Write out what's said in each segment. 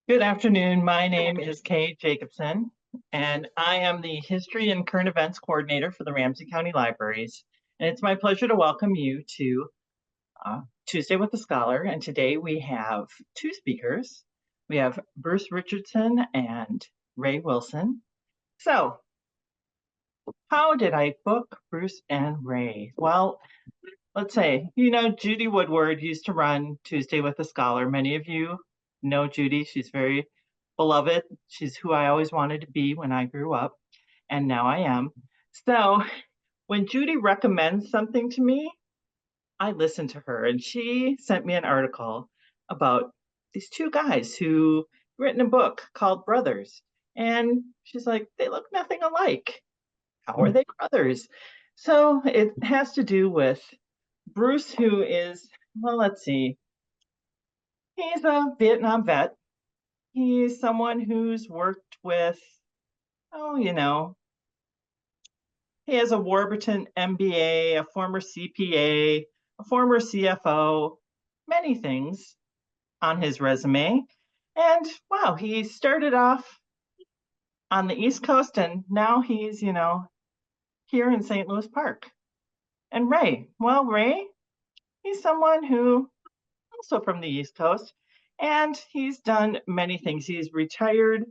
Good afternoon. My name is Kay Jacobson, and I am the History and Current Events Coordinator for the Ramsey County Libraries. And it's my pleasure to welcome you to Tuesday with the Scholar. And today we have two speakers. We have Bruce Richardson and Ray Wilson. So, how did I book Bruce and Ray? Well, let's say, Judy Woodward used to run Tuesday with the Scholar. Many of you know Judy. She's very beloved. She's who I always wanted to be when I grew up, and now I am. So when Judy recommends something to me, I listen to her, and she sent me an article about these two guys who written a book called Brothers. And she's like, they look nothing alike. How are they brothers? So it has to do with Bruce, who is, well, let's see, he's a Vietnam vet. He's someone who's worked with, oh, he has a Warburton MBA, a former CPA, a former CFO, many things on his resume. And wow, he started off on the East Coast and now he's, here in St. Louis Park. And Ray, well, Ray, he's someone who also from the East Coast, and he's done many things. He's retired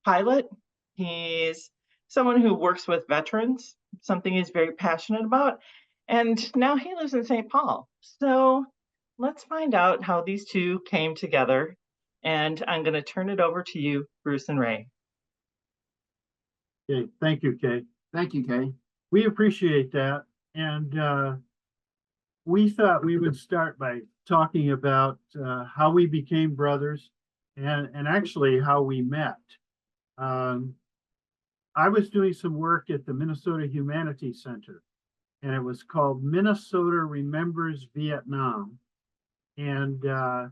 pilot. He's someone who works with veterans, something he's very passionate about. And now he lives in St. Paul. So let's find out how these two came together. And I'm going to turn it over to you, Bruce and Ray. Okay, thank you, Kay. Thank you, Kay. We appreciate that. And we thought we would start by talking about how we became brothers and actually how we met. I was doing some work at the Minnesota Humanities Center, and it was called Minnesota Remembers Vietnam. And I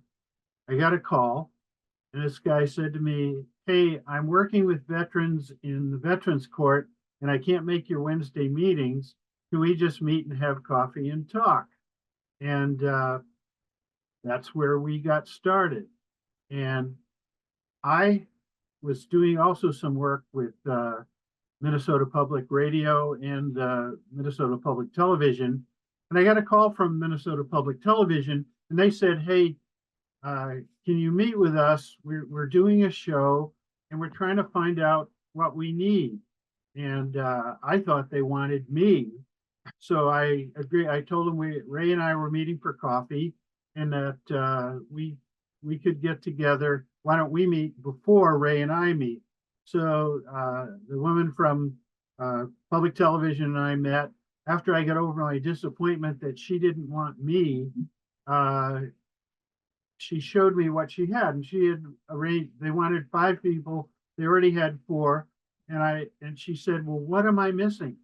got a call, and this guy said to me, hey, I'm working with veterans in the Veterans Court, and I can't make your Wednesday meetings. Can we just meet and have coffee and talk? And that's where we got started. And I was doing also some work with Minnesota Public Radio and Minnesota Public Television. And I got a call from Minnesota Public Television, and they said, hey, can you meet with us? We're doing a show, and we're trying to find out what we need. And I thought they wanted me. So I agreed. I told them Ray and I were meeting for coffee, and that we could get together. Why don't we meet before Ray and I meet? So the woman from public television and I met. After I got over my disappointment that she didn't want me, she showed me what she had, and she had arranged. They wanted 5 people. They already had 4, and she said, "Well, what am I missing?"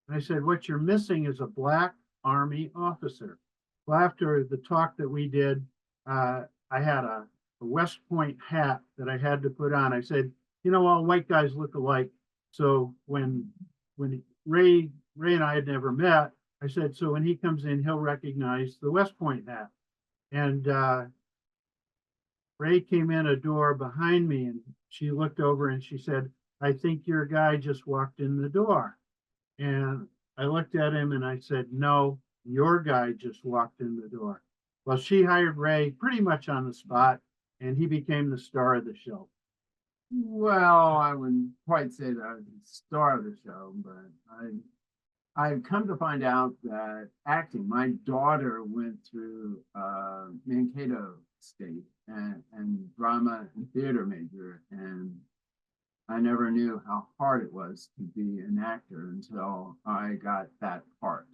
And I said, "What you're missing is a Black Army officer." Well, after the talk that we did, I had a West Point hat that I had to put on. I said, all white guys look alike. So when Ray and I had never met, I said, so when he comes in, he'll recognize the West Point hat. And Ray came in a door behind me, and she looked over and she said, I think your guy just walked in the door. And I looked at him and I said, no, your guy just walked in the door. Well, she hired Ray pretty much on the spot, and he became the star of the show. Well, I wouldn't quite say that I was the star of the show, but I've come to find out that acting, my daughter went through Mankato State and drama and theater major, and I never knew how hard it was to be an actor until I got that part.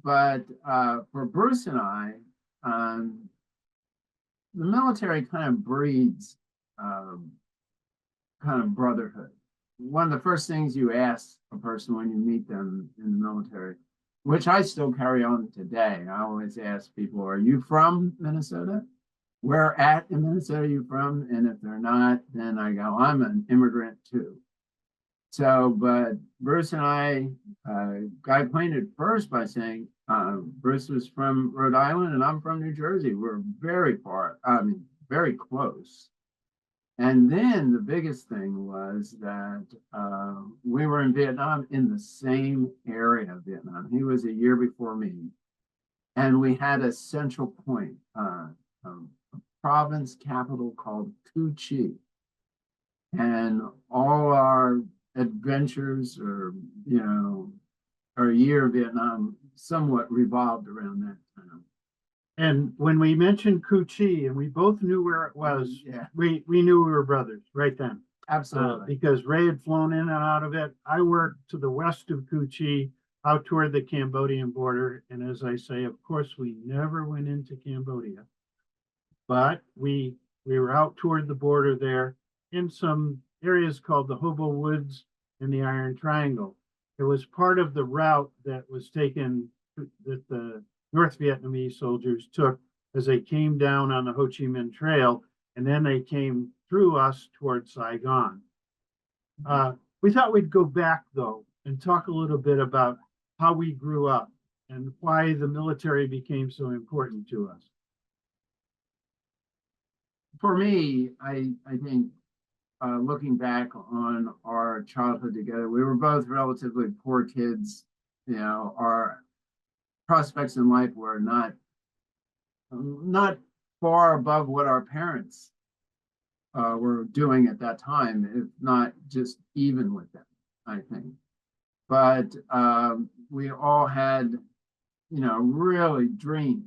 But for Bruce and I, the military kind of breeds kind of brotherhood. One of the first things you ask a person when you meet them in the military, which I still carry on today, I always ask people, are you from Minnesota? Where at in Minnesota are you from? And if they're not, then I go, I'm an immigrant too. So, but Bruce and I got acquainted first by saying, Bruce was from Rhode Island and I'm from New Jersey. We're very far, very close. And then the biggest thing was that we were in Vietnam, in the same area of Vietnam. He was a year before me. And we had a central point, a province capital called Cu Chi. And all our adventures, or, our year of Vietnam somewhat revolved around that time. And when we mentioned Cu Chi, and we both knew where it was, Yeah, we knew we were brothers right then. absolutely. Because Ray had flown in and out of it. I worked to the west of Cu Chi, out toward the Cambodian border. And as I say, of course, we never went into Cambodia, but we were out toward the border there in some areas called the Hobo Woods and the Iron Triangle. It was part of the route that was taken, that the North Vietnamese soldiers took as they came down on the Ho Chi Minh Trail, and then they came through us towards Saigon. We thought we'd go back, though, and talk a little bit about how we grew up and why the military became so important to us. For me, I think looking back on our childhood together, we were both relatively poor kids. Our prospects in life were not far above what our parents were doing at that time, if not just even with them, I think. But we all had, really dreams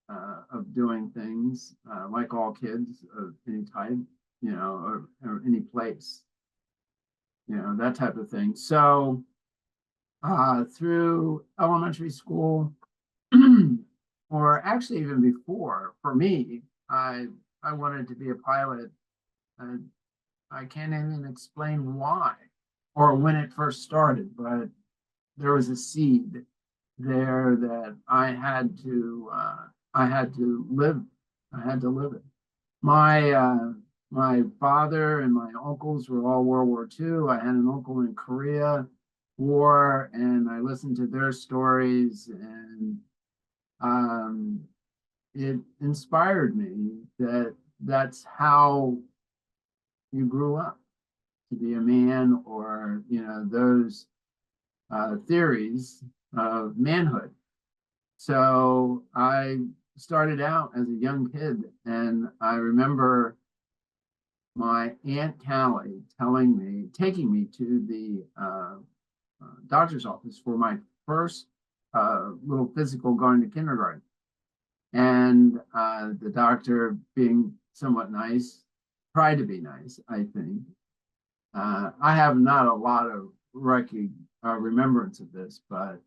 of doing things, like all kids of any type, or any place, that type of thing. So through elementary school, or actually even before, for me, I wanted to be a pilot. And I can't even explain why or when it first started, but there was a seed there that I had to live. I had to live it. My father and my uncles were all World War II. I had an uncle in Korea War, and I listened to their stories, and it inspired me that that's how you grew up to be a man, or those theories of manhood. So I started out as a young kid, and I remember my Aunt Callie taking me to the doctor's office for my first little physical going to kindergarten. And the doctor, being somewhat nice, tried to be nice, I think. I have not a lot of remembrance of this, but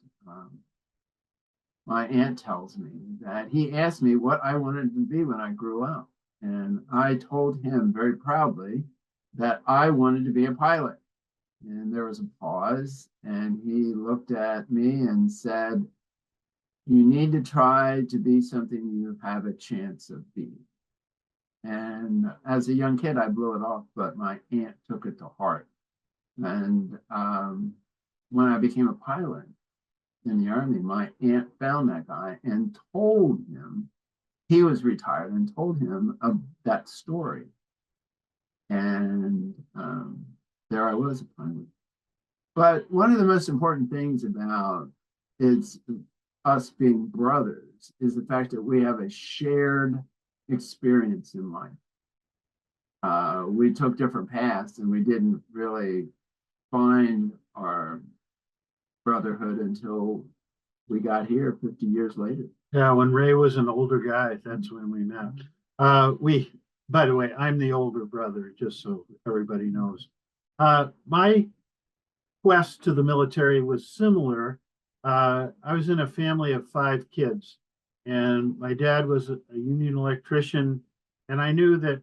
my aunt tells me that he asked me what I wanted to be when I grew up. And I told him very proudly that I wanted to be a pilot. And there was a pause, and he looked at me and said, "You need to try to be something you have a chance of being." And as a young kid, I blew it off, but my aunt took it to heart. And when I became a pilot in the Army, my aunt found that guy and told him, he was retired, and told him of that story. And there I was, a pilot. But one of the most important things about us being brothers is the fact that we have a shared experience in life. We took different paths, and we didn't really find our brotherhood until we got here 50 years later. Yeah, when Ray was an older guy, that's when we met. By the way, I'm the older brother, just so everybody knows. My quest to the military was similar. I was in a family of 5 kids, and my dad was a union electrician, and I knew that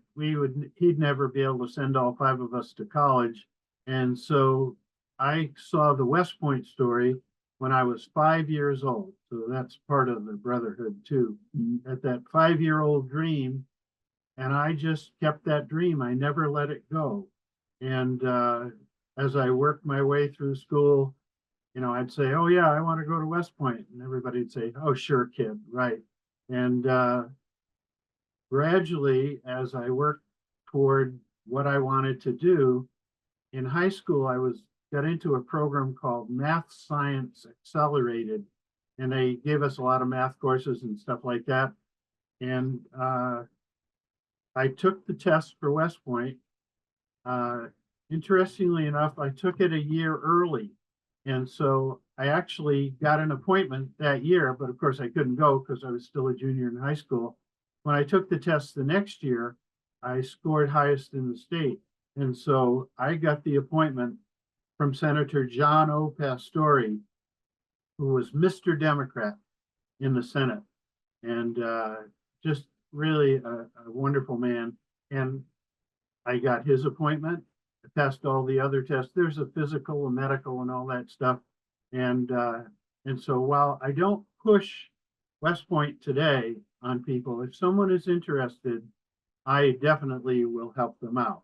he'd never be able to send all 5 of us to college. And so I saw the West Point story when I was 5 years old. So that's part of the brotherhood too. At that 5-year-old dream, and I just kept that dream. I never let it go. And as I worked my way through school, I'd say, "Oh yeah, I want to go to West Point," and everybody'd say, "Oh sure, kid, right." And gradually, as I worked toward what I wanted to do, in high school, I got into a program called Math Science Accelerated, and they gave us a lot of math courses and stuff like that. And I took the test for West Point. Interestingly enough, I took it a year early. And so I actually got an appointment that year, but of course I couldn't go because I was still a junior in high school. When I took the test the next year, I scored highest in the state. And so I got the appointment from Senator John O. Pastore, who was Mr. Democrat in the Senate, and just really a wonderful man. And I got his appointment. I passed all the other tests. There's a physical, a medical, and all that stuff. And so while I don't push West Point today on people, if someone is interested, I definitely will help them out.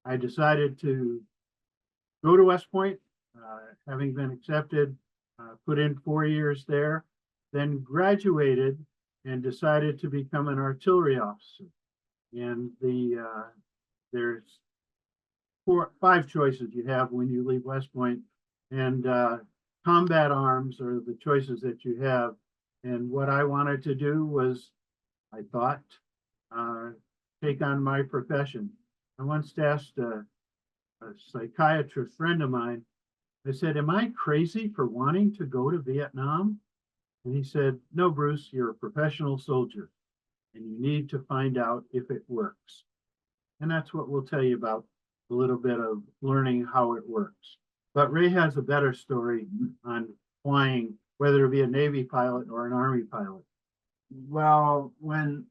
I decided to go to West Point, having been accepted, put in 4 years there, then graduated and decided to become an artillery officer. And there's 5 choices you have when you leave West Point, and combat arms are the choices that you have. And what I wanted to do was, I thought, take on my profession. I once asked a psychiatrist friend of mine, I said, am I crazy for wanting to go to Vietnam? And he said, no, Bruce, you're a professional soldier and you need to find out if it works. And that's what we'll tell you about, a little bit of learning how it works. But Ray has a better story on flying, whether it be a Navy pilot or an Army pilot. Well, when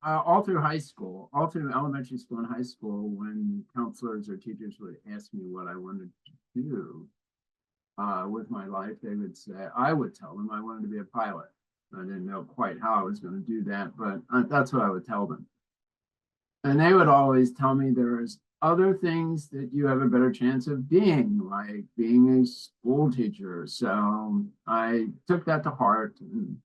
all through high school, all through elementary school and high school, when counselors or teachers would ask me what I wanted to do with my life, they would say, I would tell them I wanted to be a pilot. I didn't know quite how I was going to do that, but that's what I would tell them. And they would always tell me there's other things that you have a better chance of being, like being a school teacher. So I took that to heart, and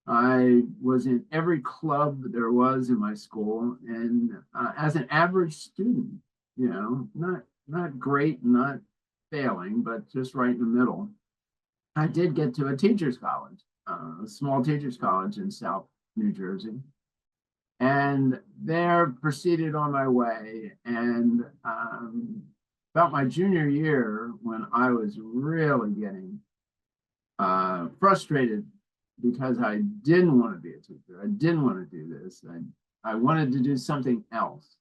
I was in every club there was in my school, and as an average student, you know, not great, not failing, but just right in the middle. I did get to a teacher's college, a small teacher's college in South New Jersey, and there proceeded on my way. And about my junior year, when I was really getting frustrated because I didn't want to be a teacher. I didn't want to do this. I wanted to do something else.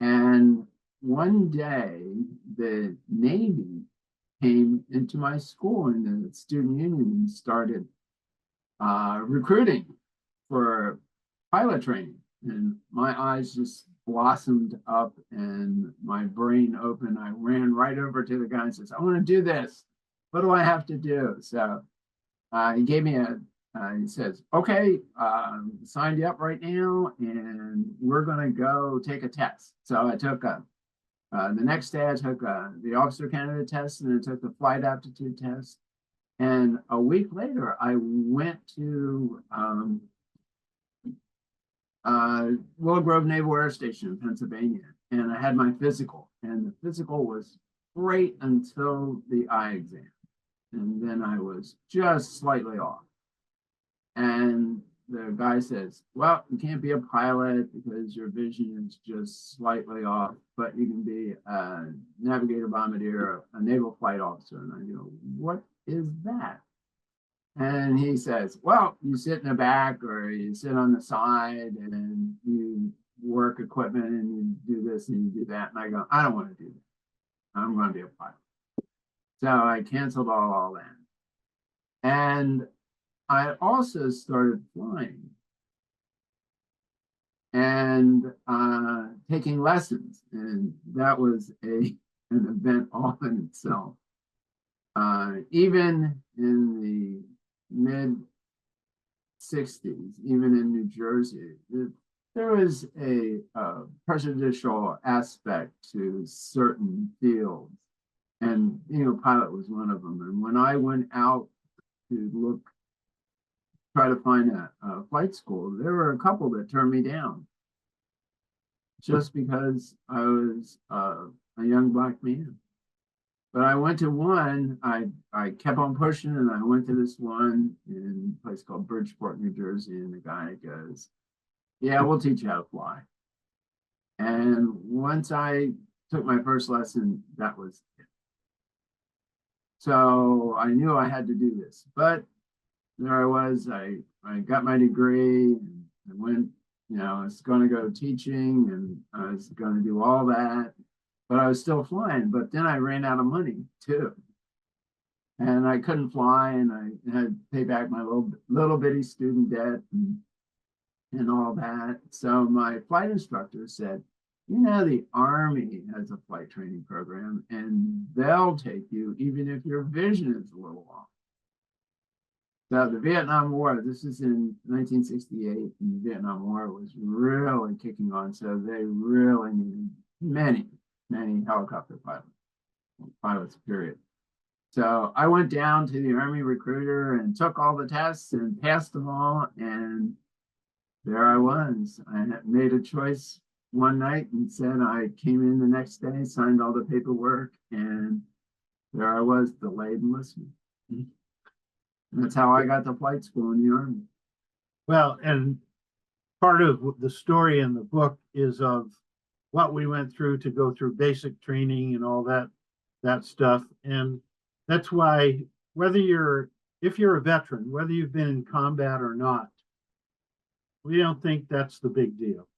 And one day, the Navy came into my school, and the student union started recruiting for pilot training. And my eyes just blossomed up and my brain opened. I ran right over to the guy and says, I want to do this. What do I have to do? So he gave me he says, okay, signed you up right now, and we're going to go take a test. So I took the next day, I took the officer candidate test, and then took the flight aptitude test. And a week later, I went to Willow Grove Naval Air Station in Pennsylvania, and I had my physical. And the physical was great until the eye exam. And then I was just slightly off. And the guy says, well, you can't be a pilot because your vision is just slightly off, but you can be a navigator, bombardier, a naval flight officer. And I go, what is that? And he says, well, you sit in the back or you sit on the side and you work equipment and you do this and you do that. And I go, I don't want to do that. I'm going to be a pilot. So I canceled all that. And I also started flying and taking lessons. And that was an event all in itself. Even in the mid 60s, even in New Jersey, there was a prejudicial aspect to certain fields. And being a pilot was one of them. And when I went out to try to find a flight school. There were a couple that turned me down just because I was a young black man. But I went to one, I kept on pushing, and I went to this one in a place called Bridgeport, New Jersey, and the guy goes, yeah, we'll teach you how to fly. And once I took my first lesson, that was it. So I knew I had to do this, but there I was, I got my degree, and I went, I was going to go teaching, and I was going to do all that, but I was still flying. But then I ran out of money too, and I couldn't fly, and I had to pay back my little bitty student debt and all that. So my flight instructor said, the Army has a flight training program, and they'll take you even if your vision is a little off. So the Vietnam War, this is in 1968, and the Vietnam War was really kicking on. So they really needed many helicopter pilots, period. So I went down to the Army recruiter and took all the tests and passed them all. And there I was. I had made a choice one night and said I came in the next day, signed all the paperwork, and there I was, delayed enlistment. And that's how I got to flight school in the Army. Well, and part of the story in the book is of what we went through to go through basic training and all that stuff. And that's why if you're a veteran, whether you've been in combat or not, we don't think that's the big deal.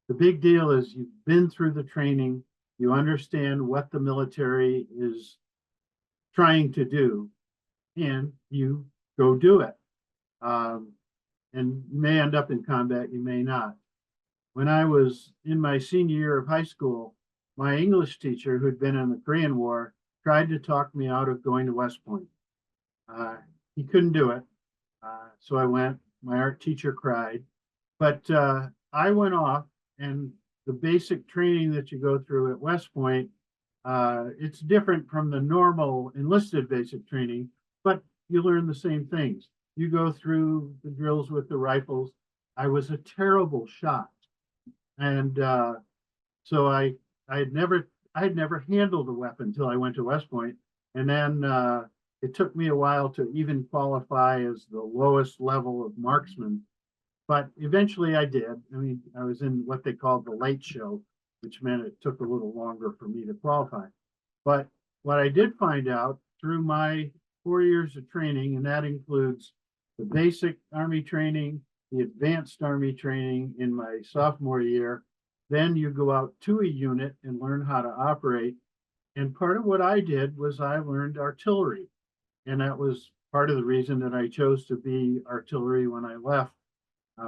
The big deal is you've been through the training, you understand what the military is trying to do, and you go do it. And you may end up in combat, you may not. When I was in my senior year of high school, my English teacher, who'd been in the Korean War, tried to talk me out of going to West Point. He couldn't do it. So I went. My art teacher cried. But I went off, and the basic training that you go through at West Point, it's different from the normal enlisted basic training, but you learn the same things. You go through the drills with the rifles. I was a terrible shot. And so I had never handled a weapon until I went to West Point. And then it took me a while to even qualify as the lowest level of marksman. But eventually I did. I mean, I was in what they called the late show, which meant it took a little longer for me to qualify. But what I did find out through my 4 years of training, and that includes the basic Army training, the advanced Army training in my sophomore year, then you go out to a unit and learn how to operate. And part of what I did was I learned artillery. And that was part of the reason that I chose to be artillery when I left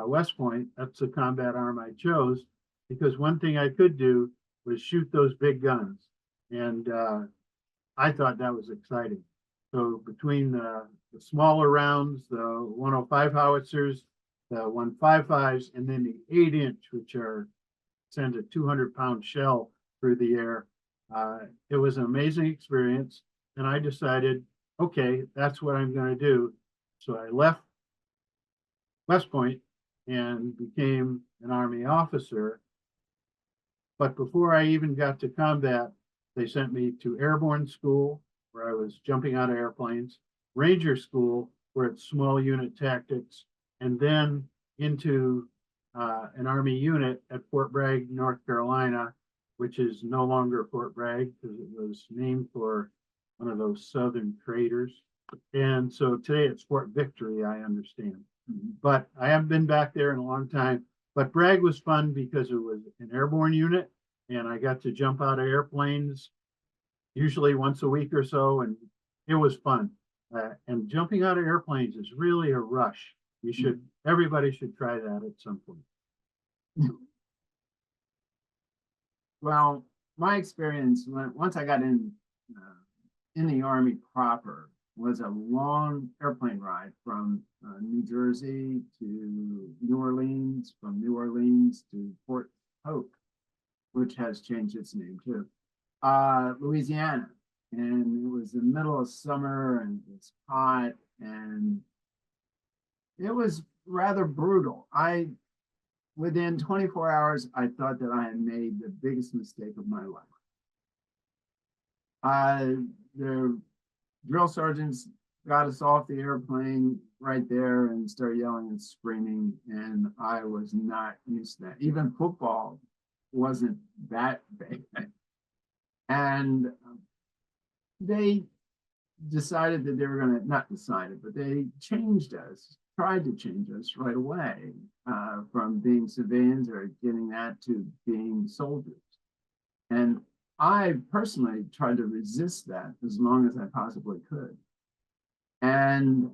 West Point. That's the combat arm I chose, because one thing I could do was shoot those big guns. And I thought that was exciting. So between the smaller rounds, the 105 howitzers, the 155s, and then the 8-inch, which send a 200-pound shell through the air, it was an amazing experience. And I decided, okay, that's what I'm going to do. So I left West Point and became an Army officer. But before I even got to combat, they sent me to airborne school, where I was jumping out of airplanes, Ranger school, where it's small unit tactics, and then into an Army unit at Fort Bragg, North Carolina, which is no longer Fort Bragg because it was named for one of those Southern traders. And so today it's Fort Victory, I understand. But I haven't been back there in a long time. But Bragg was fun because it was an airborne unit, and I got to jump out of airplanes usually once a week or so, and it was fun. And jumping out of airplanes is really a rush. Everybody should try that at some point. Well, my experience once I got in the Army proper was a long airplane ride from New Jersey to New Orleans, from New Orleans to Fort Hope, which has changed its name too, Louisiana. And it was the middle of summer, and it was hot, and it was rather brutal. Within 24 hours, I thought that I had made the biggest mistake of my life. The drill sergeants got us off the airplane right there and started yelling and screaming, and I was not used to that. Even football wasn't that big. And they decided that they were going to, not decided, but they changed us, tried to change us right away from being civilians or getting that to being soldiers. And I personally tried to resist that as long as I possibly could. And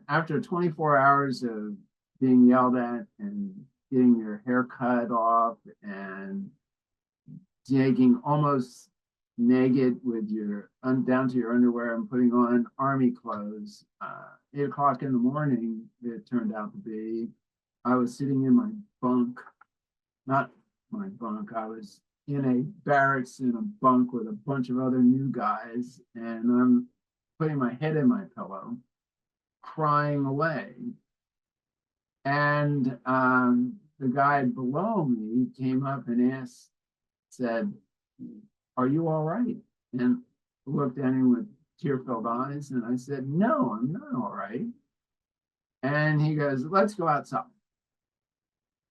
after 24 hours of being yelled at and getting your hair cut off and digging almost naked with your down to your underwear and putting on army clothes, 8 o'clock in the morning, it turned out to be, I was sitting in my bunk, not my bunk, I was in a barracks in a bunk with a bunch of other new guys, and I'm putting my head in my pillow, crying away. And the guy below me came up and said, "Are you all right?" And looked at him with tear-filled eyes, and I said, "No, I'm not all right." And he goes, "Let's go outside.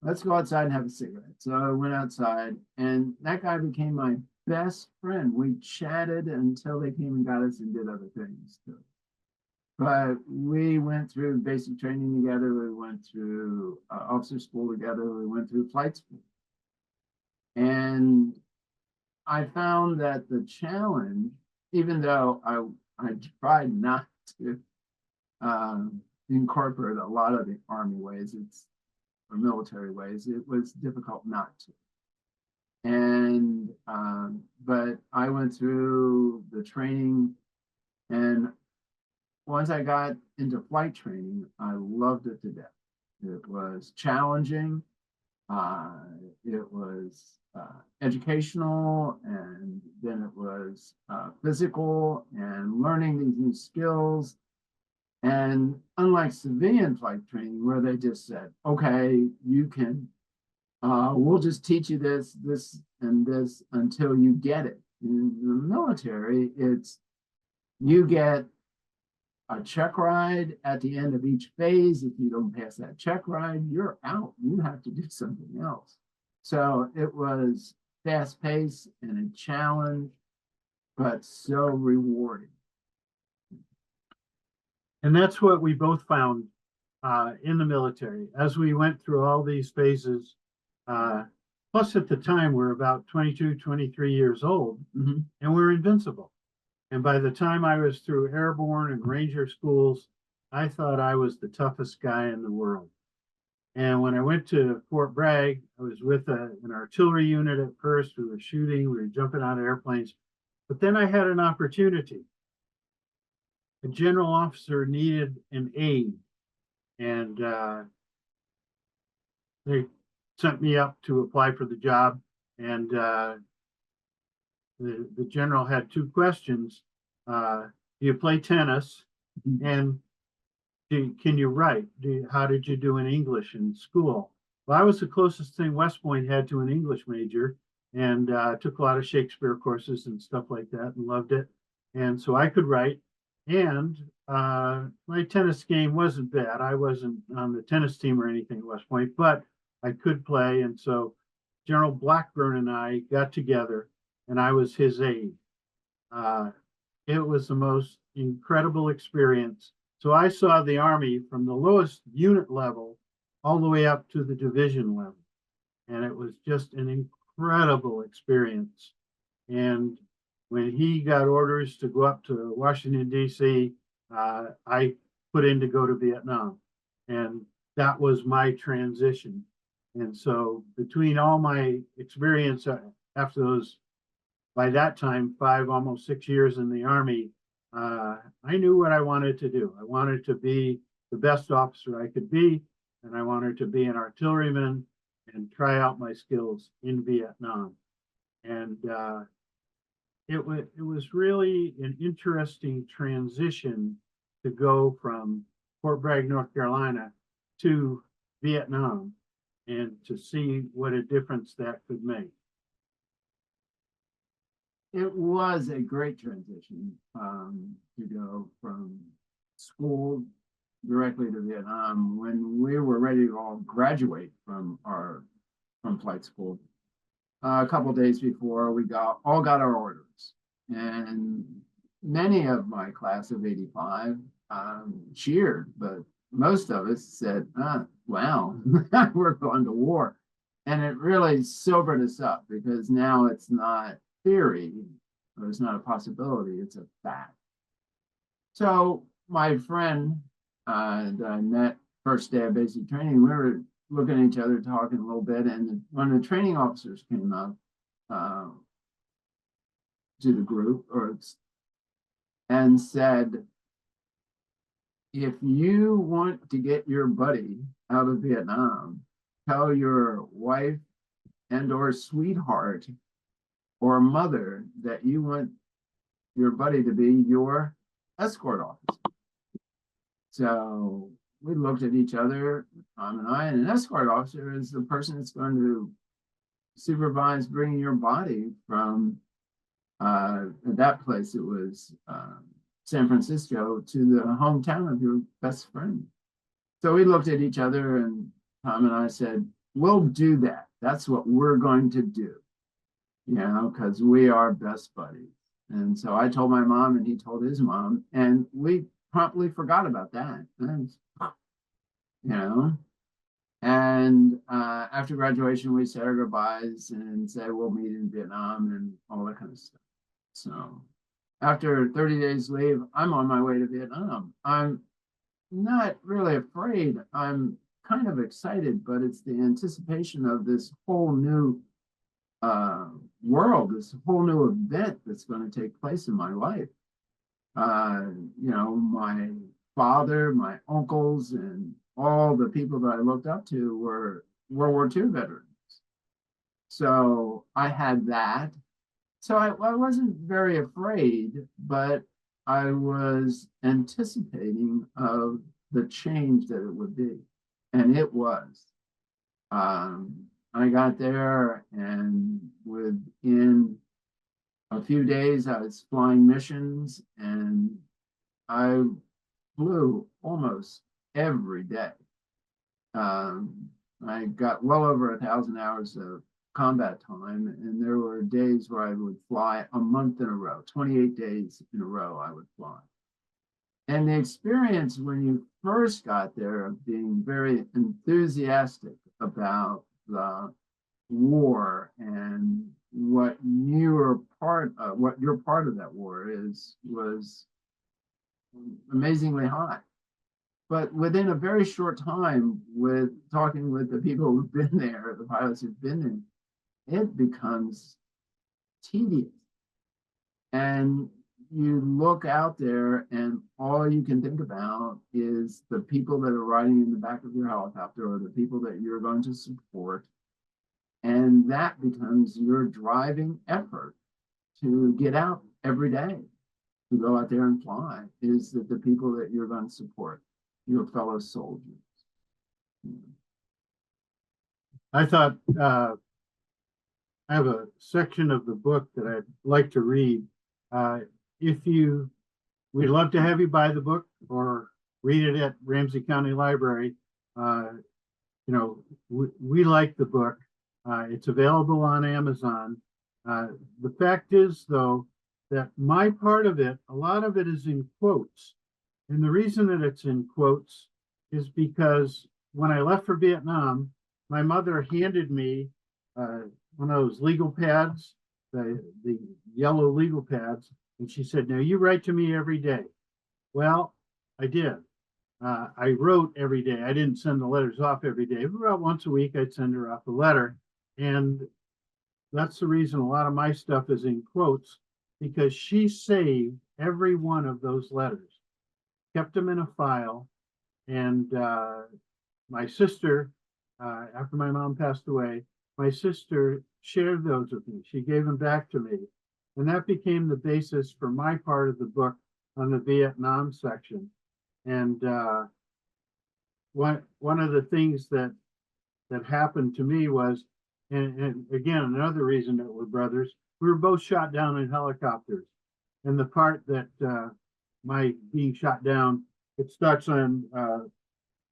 Let's go outside and have a cigarette." So I went outside, and that guy became my best friend. We chatted until they came and got us and did other things too. But we went through basic training together. We went through officer school together. We went through flight school. And I found that the challenge, even though I tried not to incorporate a lot of the Army ways, or military ways, it was difficult not to. And but I went through the training, and once I got into flight training, I loved it to death. It was challenging. It was educational, and then it was physical and learning these new skills. And unlike civilian flight training, where they just said, "Okay, you can, we'll just teach you this, this, and this until you get it." In the military, it's you get a check ride at the end of each phase. If you don't pass that check ride, you're out. You have to do something else. So it was fast paced and a challenge, but so rewarding. And that's what we both found in the military as we went through all these phases. Plus, at the time, we're about 22, 23 years old, and we're invincible. And by the time I was through airborne and ranger schools, I thought I was the toughest guy in the world. And when I went to Fort Bragg, I was with an artillery unit at first. We were shooting, we were jumping out of airplanes. But then I had an opportunity. A general officer needed an aide, and they sent me up to apply for the job. And the general had 2 questions. Do you play tennis? And can you write? How did you do in English in school? Well, I was the closest thing West Point had to an English major, and took a lot of Shakespeare courses and stuff like that and loved it. And so I could write. And my tennis game wasn't bad. I wasn't on the tennis team or anything at West Point, but I could play. And so General Blackburn and I got together, and I was his aide. It was the most incredible experience. So I saw the Army from the lowest unit level all the way up to the division level. And it was just an incredible experience. And when he got orders to go up to Washington, D.C., I put in to go to Vietnam. And that was my transition. And so between all my experience after those, by that time, 5, almost 6 years in the Army, I knew what I wanted to do. I wanted to be the best officer I could be, and I wanted to be an artilleryman and try out my skills in Vietnam. And it was really an interesting transition to go from Fort Bragg, North Carolina, to Vietnam, and to see what a difference that could make. It was a great transition to go from school directly to Vietnam. When we were ready to all graduate from flight school, a couple of days before, we all got our orders, and many of my class of '85 cheered, but most of us said, wow, we're going to war. And it really sobered us up, because now it's not theory, or it's not a possibility, it's a fact. So my friend that I met first day of basic training, we were looking at each other, talking a little bit, and one of the training officers came up to the group and said, if you want to get your buddy out of Vietnam, tell your wife and or sweetheart or mother that you want your buddy to be your escort officer. So we looked at each other, Tom and I, and an escort officer is the person that's going to supervise bringing your body from at that place, it was San Francisco, to the hometown of your best friend. So we looked at each other, and Tom and I said, we'll do that. That's what we're going to do, you know, because we are best buddies. And so I told my mom, and he told his mom, and we promptly forgot about that. And, you know, and after graduation, we said our goodbyes and said we'll meet in Vietnam and all that kind of stuff. So after 30 days leave, I'm on my way to Vietnam. I'm not really afraid. I'm kind of excited, but it's the anticipation of this whole new world, this whole new event that's going to take place in my life. You know, my father, my uncles, and all the people that I looked up to were World War II veterans. So I had that. So I wasn't very afraid, but I was anticipating of the change that it would be. And it was. I got there, and within a few days, I was flying missions, and I flew almost every day. I got well over 1,000 hours of combat time, and there were days where I would fly a month in a row, 28 days in a row I would fly. And the experience when you first got there of being very enthusiastic about the war and what you're part of that war is, was amazingly high. But within a very short time, with talking with the people who've been there, the pilots who've been there, it becomes tedious. And you look out there, and all you can think about is the people that are riding in the back of your helicopter, or the people that you're going to support. And that becomes your driving effort to get out every day, to go out there and fly, is that the people that you're going to support, your fellow soldiers. I thought I have a section of the book that I'd like to read. We'd love to have you buy the book or read it at Ramsey County Library. You know, we like the book. It's available on Amazon. The fact is, though, that my part of it, a lot of it is in quotes. And the reason that it's in quotes is because when I left for Vietnam, my mother handed me one of those legal pads, the yellow legal pads, and she said, now you write to me every day. Well, I did. I wrote every day. I didn't send the letters off every day. About once a week, I'd send her off a letter. And that's the reason a lot of my stuff is in quotes, because she saved every one of those letters, kept them in a file. And my sister, after my mom passed away, my sister shared those with me. She gave them back to me. And that became the basis for my part of the book on the Vietnam section. And one of the things that happened to me was, and again, another reason that we're brothers, we were both shot down in helicopters. And the part that my being shot down, it starts on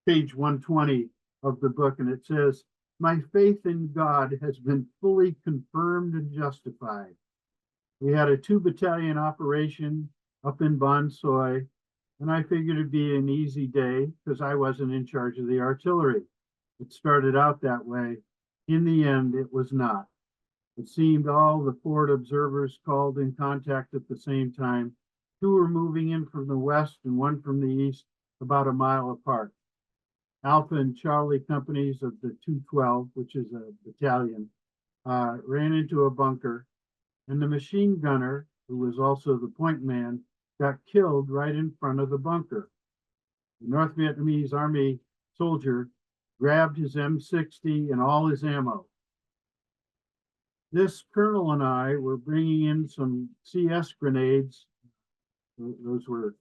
page 120 of the book, and it says, "My faith in God has been fully confirmed and justified." We had a 2-battalion operation up in Bonsoy, and I figured it'd be an easy day because I wasn't in charge of the artillery. It started out that way. In the end, it was not. It seemed all the forward observers called in contact at the same time. 2 were moving in from the west and 1 from the east, about a mile apart. Alpha and Charlie companies of the 212, which is a battalion, ran into a bunker, and the machine gunner, who was also the point man, got killed right in front of the bunker. The North Vietnamese Army soldier grabbed his M60 and all his ammo. This colonel and I were bringing in some CS grenades. Those were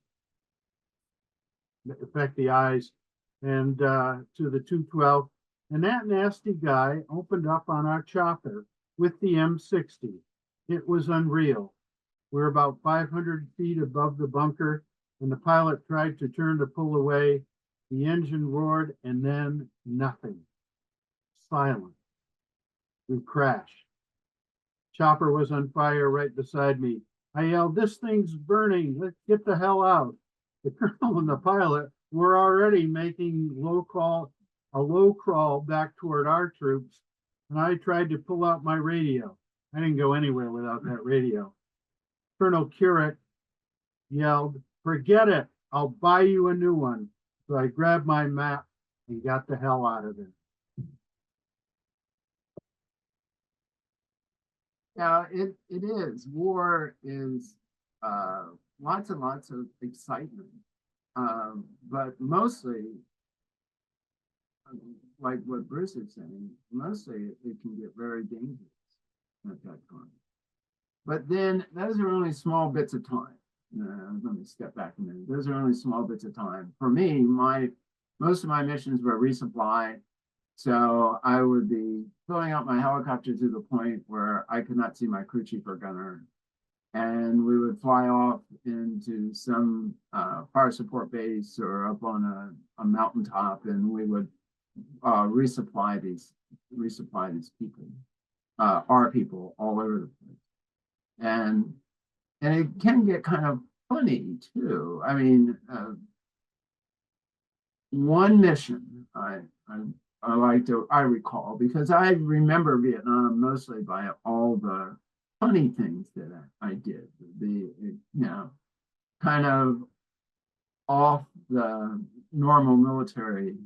affect the eyes, and to the 212. And that nasty guy opened up on our chopper with the M60. It was unreal. We're about 500 feet above the bunker, and the pilot tried to turn to pull away. The engine roared, and then nothing. Silent. We crashed. Chopper was on fire right beside me. I yelled, "This thing's burning. Let's get the hell out." The colonel and the pilot were already making a low crawl back toward our troops, and I tried to pull out my radio. I didn't go anywhere without that radio. Colonel Currick yelled, "Forget it. I'll buy you a new one." So I grabbed my map and got the hell out of it. Yeah, it is. War is lots and lots of excitement, but mostly, like what Bruce is saying, mostly it can get very dangerous at that time. But then those are only small bits of time. Let me step back a minute. Those are only small bits of time. For me, most of my missions were resupply. So I would be filling up my helicopter to the point where I could not see my crew chief or gunner. And we would fly off into some fire support base or up on a mountaintop, and we would resupply these people, our people all over the place. And it can get kind of funny too. I mean, one mission I recall, because I remember Vietnam mostly by all the funny things that I did, kind of off the normal military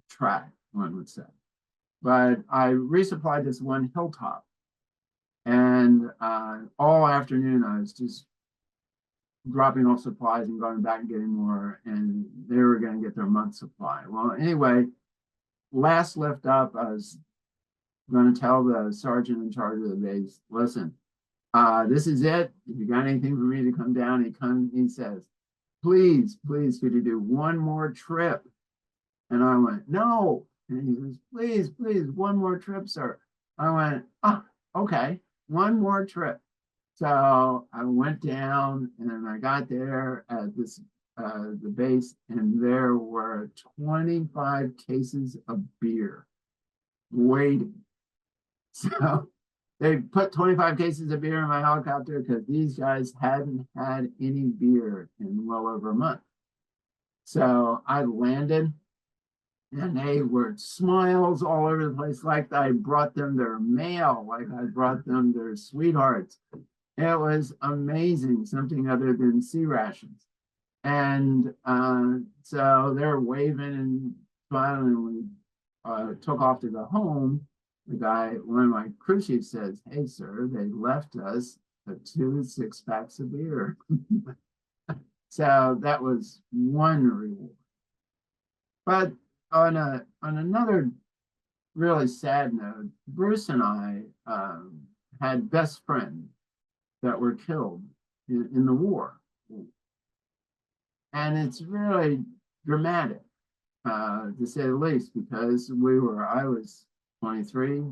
track, one would say. But I resupplied this one hilltop, and all afternoon I was just dropping off supplies and going back and getting more, and they were going to get their month's supply. Well, anyway, last lift up, I was going to tell the sergeant in charge of the base, "Listen, this is it. If you got anything for me to come down," he says, please, could you do one more trip?" And I went, "No." And he says, please, one more trip, sir." I went, "Oh, okay, one more trip." So I went down and I got there at the base, and there were 25 cases of beer waiting. So they put 25 cases of beer in my helicopter because these guys hadn't had any beer in well over a month. So I landed, and they were smiles all over the place, like I brought them their mail, like I brought them their sweethearts. It was amazing, something other than sea rations. And so they're waving and smiling, and we took off to go home. One of my crew chiefs says, "Hey, sir, they left us 2 6-packs of beer." So that was one reward. But on another really sad note, Bruce and I had best friends that were killed in the war. And it's really dramatic, to say the least, because I was 23.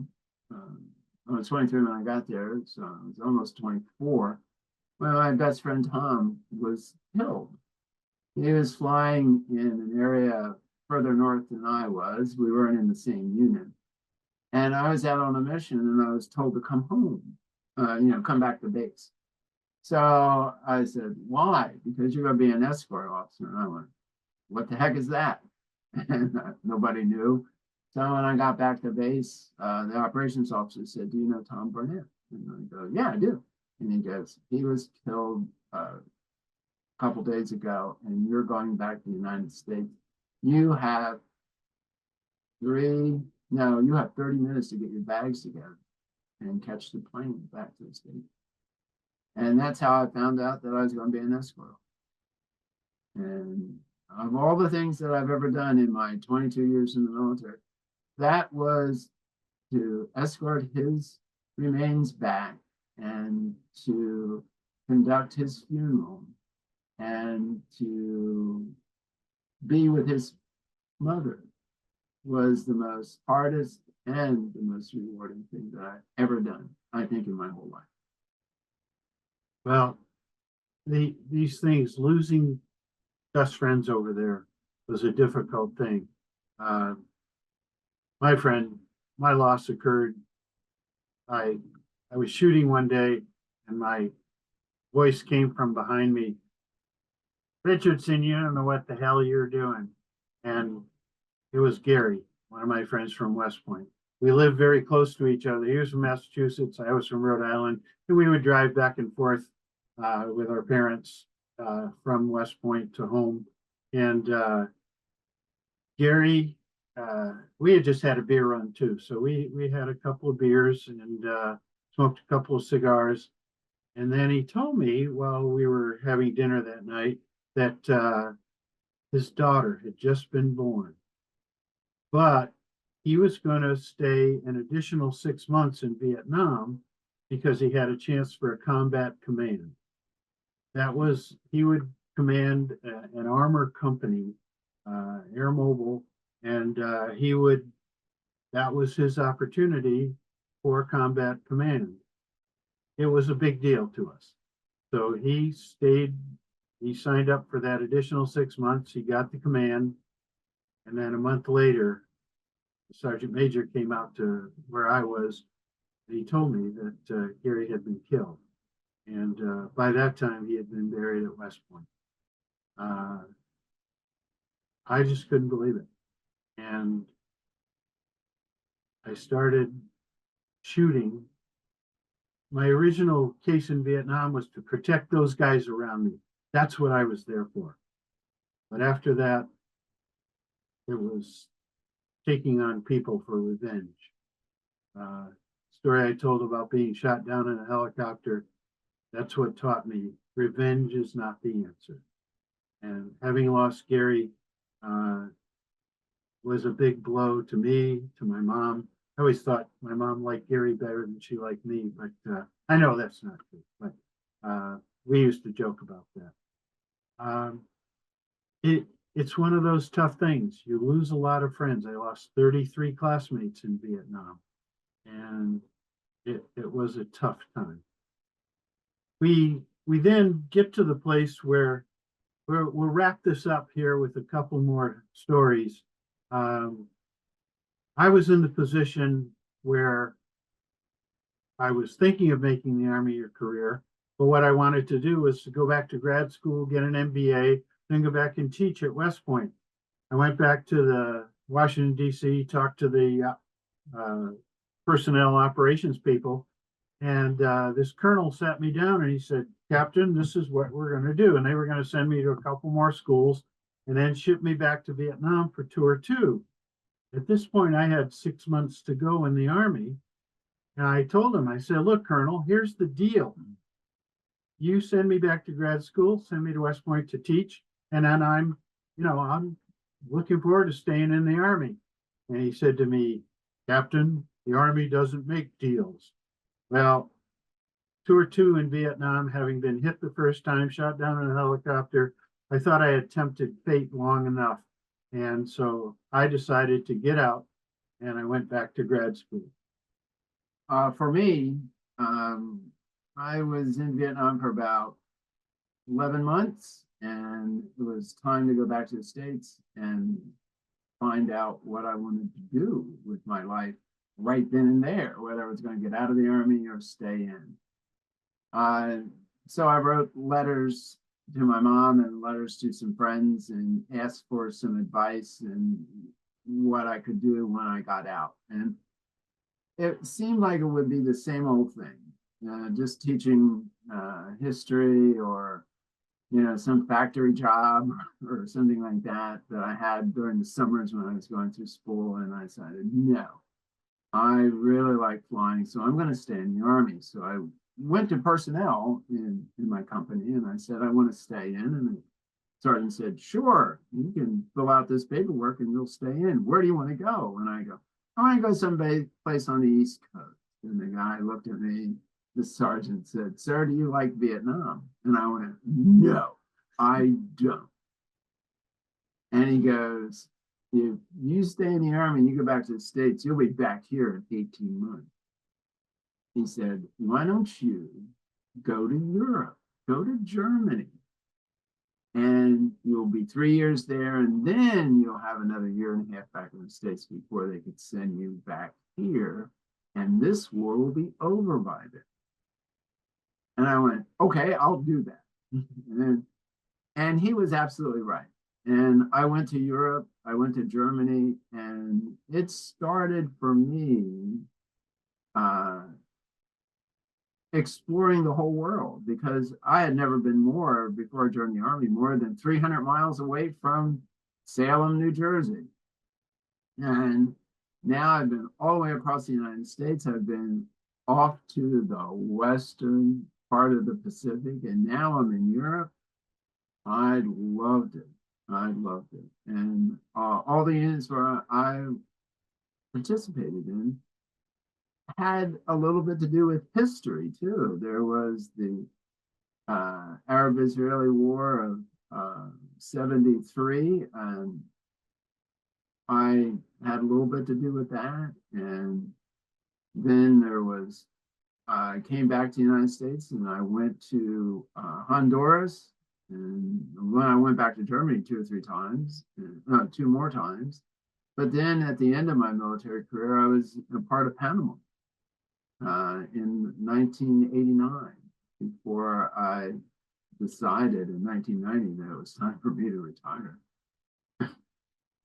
I was 23 when I got there, so I was almost 24. Well, my best friend Tom was killed. He was flying in an area further north than I was. We weren't in the same unit. And I was out on a mission and I was told to come home, come back to base. So I said, why? Because you're going to be an escort officer. And I went, what the heck is that? And nobody knew. So when I got back to base, the operations officer said, do you know Tom Burnett? And I go, yeah, I do. And he goes, he was killed a couple days ago, and you're going back to the United States. You have 30 minutes to get your bags together and catch the plane back to the States. And that's how I found out that I was going to be an escort. And of all the things that I've ever done in my 22 years in the military, that was to escort his remains back and to conduct his funeral and to be with his mother was the most hardest and the most rewarding thing that I've ever done, I think, in my whole life. Well, these things, losing best friends over there was a difficult thing. My loss occurred. I was shooting one day and my voice came from behind me. Richardson, you don't know what the hell you're doing. And it was Gary, one of my friends from West Point. We lived very close to each other. He was from Massachusetts, I was from Rhode Island, and we would drive back and forth with our parents from West Point to home. And Gary, we had just had a beer run too. So we had a couple of beers and smoked a couple of cigars. And then he told me while we were having dinner that night that his daughter had just been born. But he was going to stay an additional 6 months in Vietnam because he had a chance for a combat command. He would command an armor company, Air Mobile, and that was his opportunity for combat command. It was a big deal to us. So he signed up for that additional 6 months. He got the command. And then a month later, the Sergeant Major came out to where I was. And he told me that Gary had been killed. And by that time, he had been buried at West Point. I just couldn't believe it. And I started shooting. My original case in Vietnam was to protect those guys around me. That's what I was there for. But after that, it was taking on people for revenge. Story I told about being shot down in a helicopter, that's what taught me revenge is not the answer. And having lost Gary was a big blow to me, to my mom. I always thought my mom liked Gary better than she liked me, but I know that's not true. But we used to joke about that. It's one of those tough things. You lose a lot of friends. I lost 33 classmates in Vietnam, and it was a tough time. We then get to the place where we'll wrap this up here with a couple more stories. I was in the position where I was thinking of making the Army a career, but what I wanted to do was to go back to grad school, get an MBA, then go back and teach at West Point. I went back to the Washington, D.C., talked to the personnel operations people, and this colonel sat me down and he said, Captain, this is what we're going to do. And they were going to send me to a couple more schools and then ship me back to Vietnam for tour 2. At this point, I had 6 months to go in the Army. And I told him, I said, look, Colonel, here's the deal. You send me back to grad school, send me to West Point to teach, and then I'm looking forward to staying in the Army. And he said to me, Captain, the Army doesn't make deals. Well, tour 2 in Vietnam, having been hit the first time, shot down in a helicopter, I thought I had tempted fate long enough. And so I decided to get out and I went back to grad school. For me, I was in Vietnam for about 11 months, and it was time to go back to the States and find out what I wanted to do with my life right then and there, whether I was going to get out of the Army or stay in. So I wrote letters to my mom and letters to some friends and asked for some advice and what I could do when I got out. And it seemed like it would be the same old thing, just teaching history or, some factory job or something like that I had during the summers when I was going through school. And I decided, no, I really like flying, so I'm going to stay in the Army. So I went to personnel in my company and I said, I want to stay in. And the sergeant said, sure, you can fill out this paperwork and you'll stay in. Where do you want to go? And I go, I want to go someplace on the East Coast. And the guy looked at me, the sergeant said, sir, do you like Vietnam? And I went, no, I don't. And he goes, if you stay in the Army and you go back to the States, you'll be back here in 18 months. He said, why don't you go to Europe, go to Germany, and you'll be 3 years there, and then you'll have another year and a half back in the States before they could send you back here, and this war will be over by then. And I went, okay, I'll do that. And he was absolutely right. And I went to Europe, I went to Germany, and it started for me exploring the whole world, because I had never been more, before I joined the Army, more than 300 miles away from Salem, New Jersey. And now I've been all the way across the United States. I've been off to the western part of the Pacific, and now I'm in Europe. I loved it. I loved it. And all the units where I participated in had a little bit to do with history too. There was the Arab-Israeli War of 73, and I had a little bit to do with that. And then there was, I came back to the United States and I went to Honduras. And when I went back to Germany 2 or 3 times, 2 more times. But then at the end of my military career, I was a part of Panama in 1989, before I decided in 1990 that it was time for me to retire.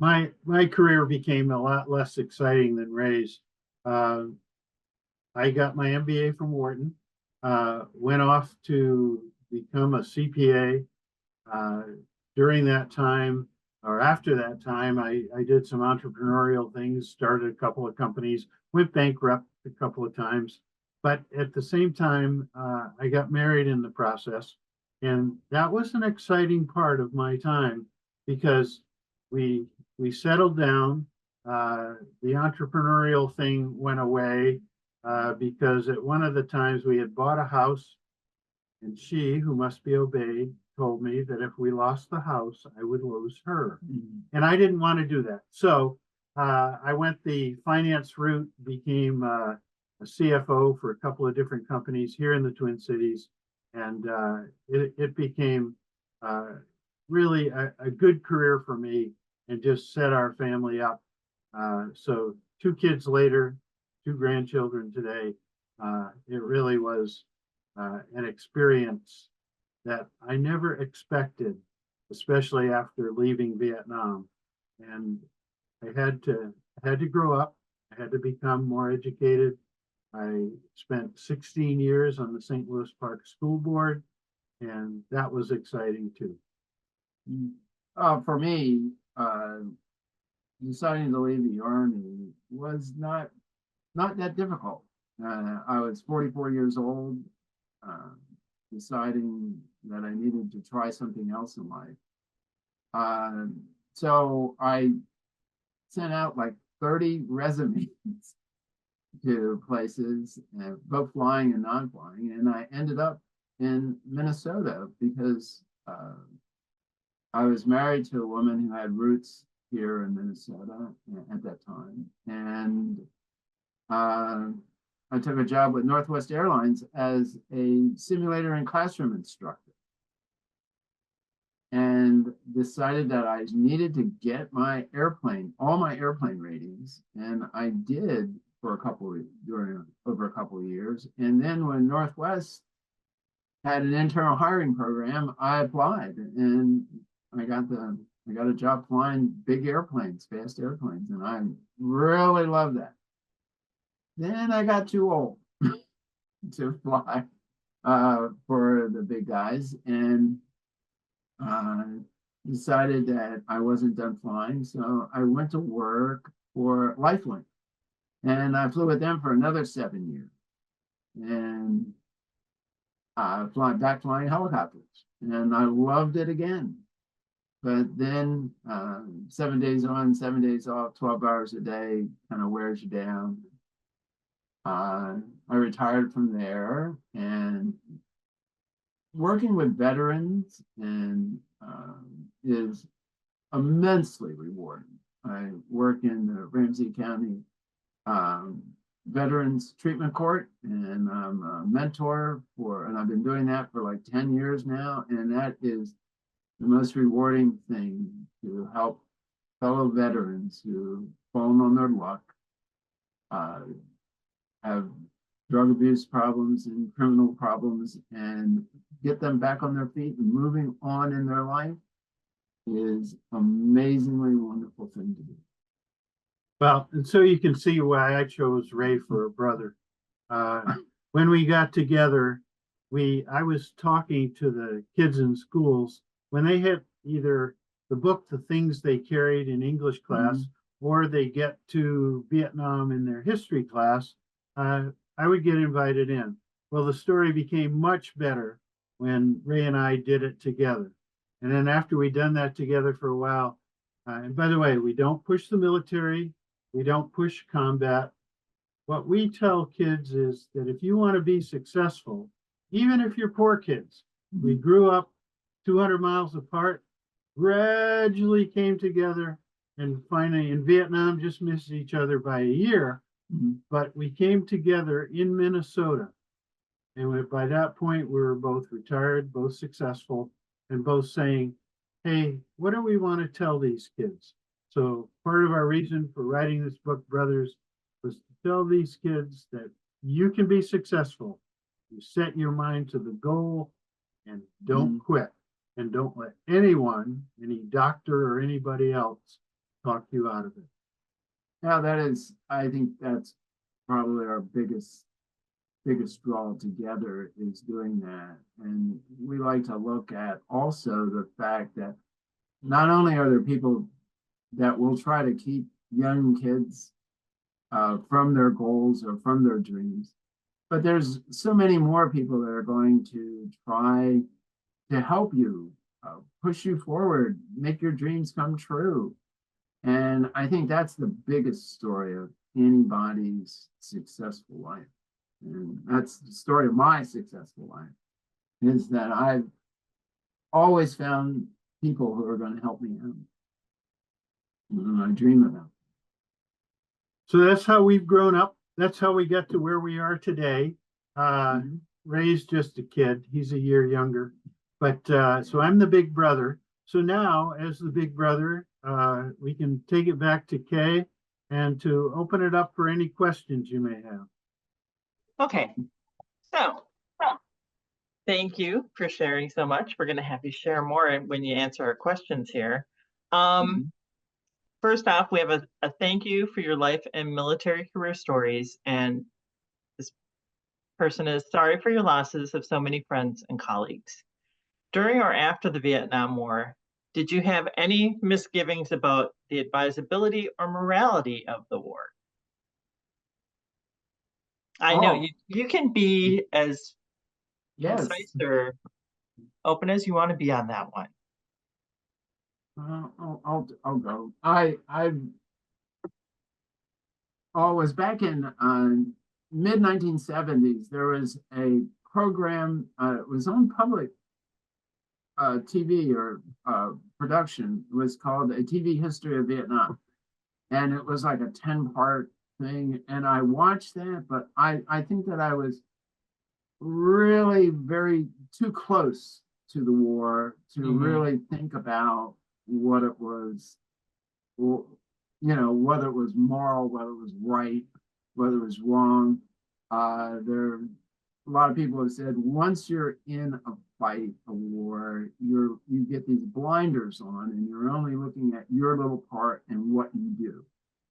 My career became a lot less exciting than Ray's. I got my MBA from Wharton, went off to become a CPA. During that time, or after that time, I did some entrepreneurial things, started a couple of companies, went bankrupt a couple of times. But at the same time, I got married in the process. And that was an exciting part of my time, because we settled down. The entrepreneurial thing went away because at one of the times we had bought a house, and she, who must be obeyed, told me that if we lost the house, I would lose her. Mm-hmm. And I didn't want to do that. So I went the finance route, became a CFO for a couple of different companies here in the Twin Cities. And it became really a good career for me, and just set our family up. So 2 kids later, 2 grandchildren today, it really was an experience that I never expected, especially after leaving Vietnam. And I had to grow up. I had to become more educated. I spent 16 years on the St. Louis Park School Board, and that was exciting too. For me, deciding to leave the Army was not that difficult. I was 44 years old, deciding that I needed to try something else in life. So I sent out like 30 resumes to places, both flying and non-flying, and I ended up in Minnesota because I was married to a woman who had roots here in Minnesota at that time. And I took a job with Northwest Airlines as a simulator and classroom instructor, and decided that I needed to get all my airplane ratings. And I did for over a couple of years. And then when Northwest had an internal hiring program, I applied, and I got a job flying big airplanes, fast airplanes, and I really loved that. Then I got too old to fly for the big guys, and decided that I wasn't done flying. So I went to work for Lifelink, and I flew with them for another 7 years, and flying helicopters, and I loved it again. But then 7 days on, 7 days off, 12 hours a day kind of wears you down. I retired from there, and working with veterans is immensely rewarding. I work in the Ramsey County Veterans Treatment Court, and I'm a mentor and I've been doing that for like 10 years now. And that is the most rewarding thing, to help fellow veterans who've fallen on their luck, have drug abuse problems and criminal problems, and get them back on their feet and moving on in their life is amazingly wonderful thing to do. Well, and so you can see why I chose Ray for a brother. When we got together, I was talking to the kids in schools when they hit either the book, The Things They Carried in English class, or they get to Vietnam in their history class. I would get invited in. Well, the story became much better when Ray and I did it together. And then after we'd done that together for a while, and by the way, we don't push the military, we don't push combat. What we tell kids is that if you want to be successful, even if you're poor kids, we grew up 200 miles apart, gradually came together, and finally in Vietnam just missed each other by a year. But we came together in Minnesota. And by that point, we were both retired, both successful, and both saying, hey, what do we want to tell these kids? So part of our reason for writing this book, Brothers, was to tell these kids that you can be successful. You set your mind to the goal and don't quit. And don't let anyone, any doctor or anybody else, talk you out of it. Now I think that's probably our biggest draw together, is doing that. And we like to look at also the fact that not only are there people that will try to keep young kids from their goals or from their dreams, but there's so many more people that are going to try to help you, push you forward, make your dreams come true. And I think that's the biggest story of anybody's successful life. And that's the story of my successful life, is that I've always found people who are going to help me out. And I dream about. So that's how we've grown up. That's how we got to where we are today. Ray's just a kid. He's a year younger. But so I'm the big brother. So now, as the big brother, we can take it back to Kay and to open it up for any questions you may have. Okay, so thank you for sharing so much. We're going to have you share more when you answer our questions here. First off, we have a thank you for your life and military career stories. And this person is sorry for your losses of so many friends and colleagues. During or after the Vietnam War, did you have any misgivings about the advisability or morality of the war? I know you can be as concise or open as you want to be on that one. I'll go. I was back in mid 1970s. There was a program. It was on public TV or production. It was called A TV History of Vietnam. And it was like a 10-part thing. And I watched that, but I think that I was really very too close to the war to really think about what it was, you know, whether it was moral, whether it was right, whether it was wrong. There, a lot of people have said once you're in a fight, a war, you get these blinders on, and you're only looking at your little part and what you do,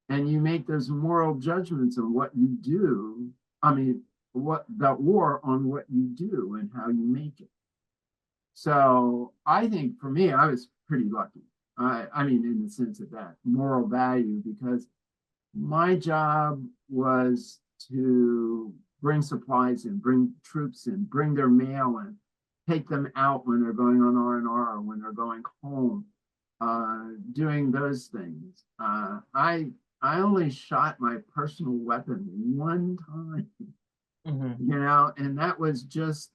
and you make those moral judgments on what you do. I mean, what that war on what you do and how you make it. So I think for me, I was pretty lucky. I mean, in the sense of that moral value, because my job was to bring supplies in, bring troops in, bring their mail in, take them out when they're going on R&R, when they're going home, doing those things. I only shot my personal weapon one time, you know, and that was just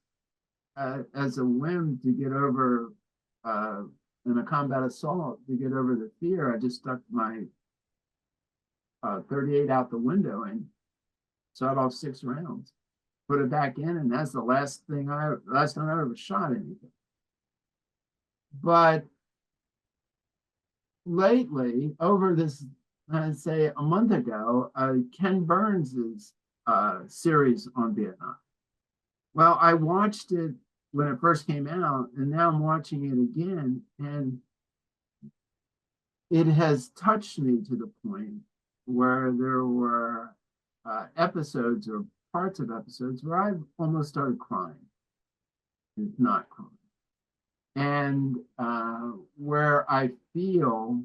as a whim to get over in a combat assault, to get over the fear. I just stuck my 38 out the window and shot off 6 rounds, put it back in, and that's the last time I ever shot anything. But lately, over this, I'd say a month ago, Ken Burns's series on Vietnam. Well, I watched it when it first came out, and now I'm watching it again, and it has touched me to the point where there were episodes or parts of episodes where I almost started crying, if not crying, and where I feel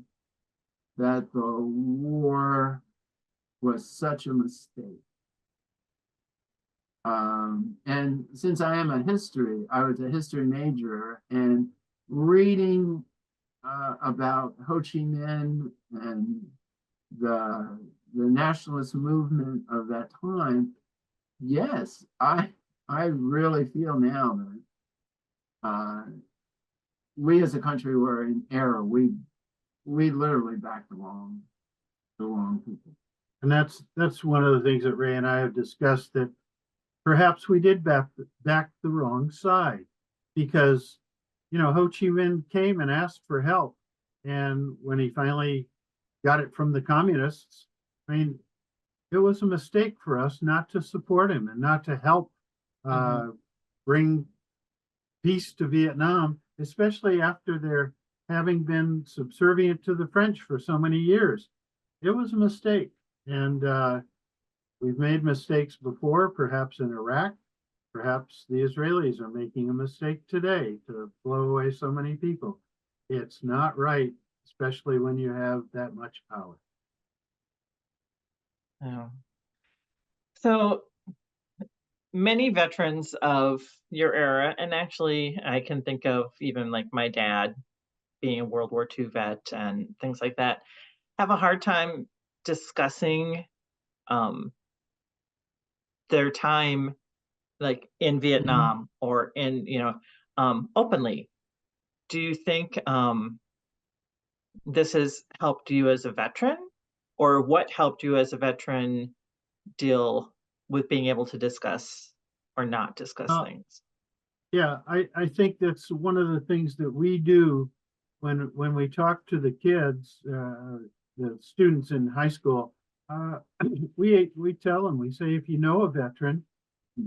that the war was such a mistake. And since I was a history major, and reading about Ho Chi Minh and the nationalist movement of that time, yes, I really feel now that we as a country were in error. We literally backed the wrong people. And that's one of the things that Ray and I have discussed, that perhaps we did back the wrong side, because, you know, Ho Chi Minh came and asked for help. And when he finally got it from the communists, I mean, it was a mistake for us not to support him and not to help bring peace to Vietnam, especially after their having been subservient to the French for so many years. It was a mistake. And we've made mistakes before, perhaps in Iraq. Perhaps the Israelis are making a mistake today to blow away so many people. It's not right, especially when you have that much power. Yeah. So many veterans of your era, and actually I can think of even like my dad being a World War II vet and things like that, have a hard time discussing their time like in Vietnam or in, you know, openly. Do you think this has helped you as a veteran, or what helped you as a veteran deal with being able to discuss or not discuss things? Yeah, I think that's one of the things that we do when we talk to the kids, the students in high school. We tell them, we say, if you know a veteran,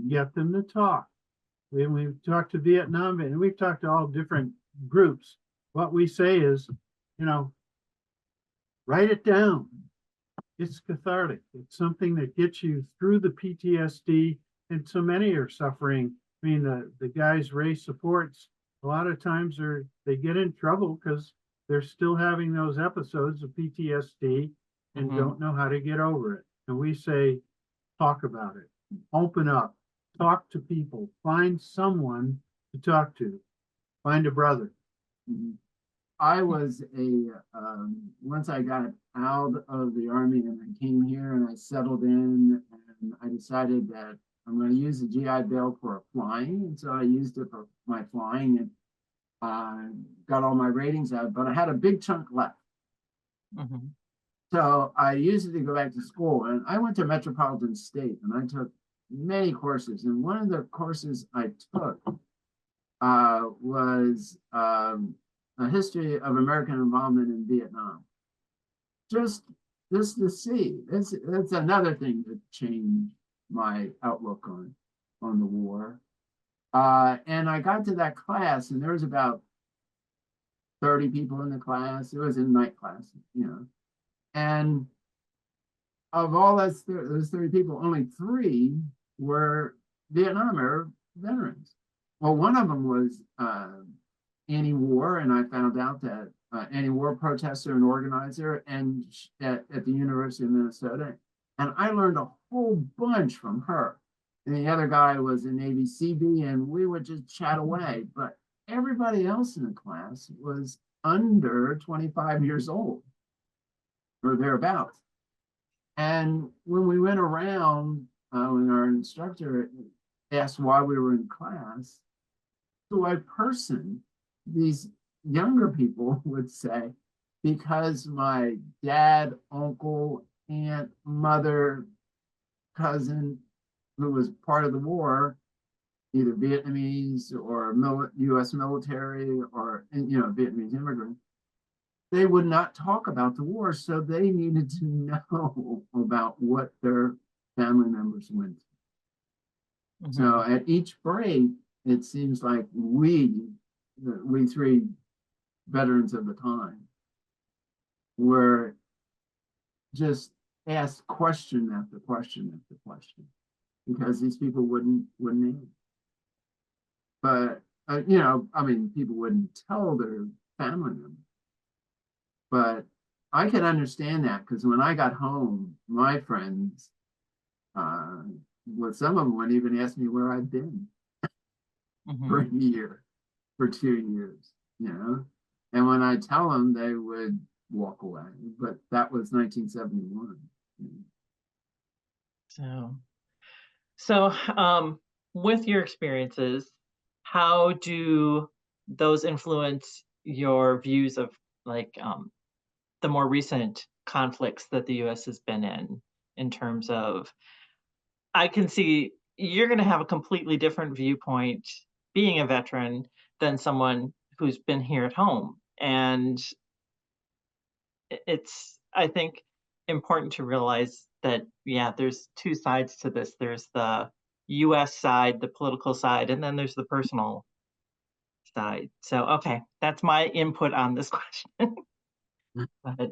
get them to talk. When we've talked to Vietnam, and we've talked to all different groups, what we say is, you know, write it down. It's cathartic. It's something that gets you through the PTSD, and so many are suffering. I mean, the guys Ray supports, a lot of times they get in trouble because they're still having those episodes of PTSD and don't know how to get over it. And we say, talk about it, open up, talk to people, find someone to talk to, find a brother. I was once I got out of the Army and I came here and I settled in, and I decided that I'm going to use the GI Bill for flying. And so I used it for my flying. And got all my ratings out, but I had a big chunk left. Mhm. So I used it to go back to school, and I went to Metropolitan State, and I took many courses. And one of the courses I took was a history of American involvement in Vietnam. Just to see, it's another thing that changed my outlook on the war. And I got to that class, and there was about 30 people in the class. It was a night class, you know. And of all those 30 people, only 3 were Vietnam era veterans. Well, one of them was anti-war, and I found out that anti-war protester and organizer and at the University of Minnesota. And I learned a whole bunch from her. And the other guy was a Navy CB, and we would just chat away. But everybody else in the class was under 25 years old or thereabouts. And when we went around, when our instructor asked why we were in class, to a person, these younger people would say, because my dad, uncle, aunt, mother, cousin, who was part of the war, either Vietnamese or U.S. military or, you know, Vietnamese immigrant, they would not talk about the war. So they needed to know about what their family members went through. Mhm. So at each break, it seems like we 3 veterans of the time were just asked question after question after question, because these people wouldn't answer. But you know, I mean, people wouldn't tell their family members. But I could understand that, because when I got home, my friends, well, some of them wouldn't even ask me where I'd been for a Mhm. year, for 2 years, you know. And when I tell them, they would walk away. But that was 1971. So, with your experiences, how do those influence your views of like the more recent conflicts that the U.S. has been in terms of, I can see you're going to have a completely different viewpoint being a veteran than someone who's been here at home. And it's, I think, important to realize that, yeah, there's 2 sides to this. There's the US side, the political side, and then there's the personal side. So, okay, that's my input on this question. But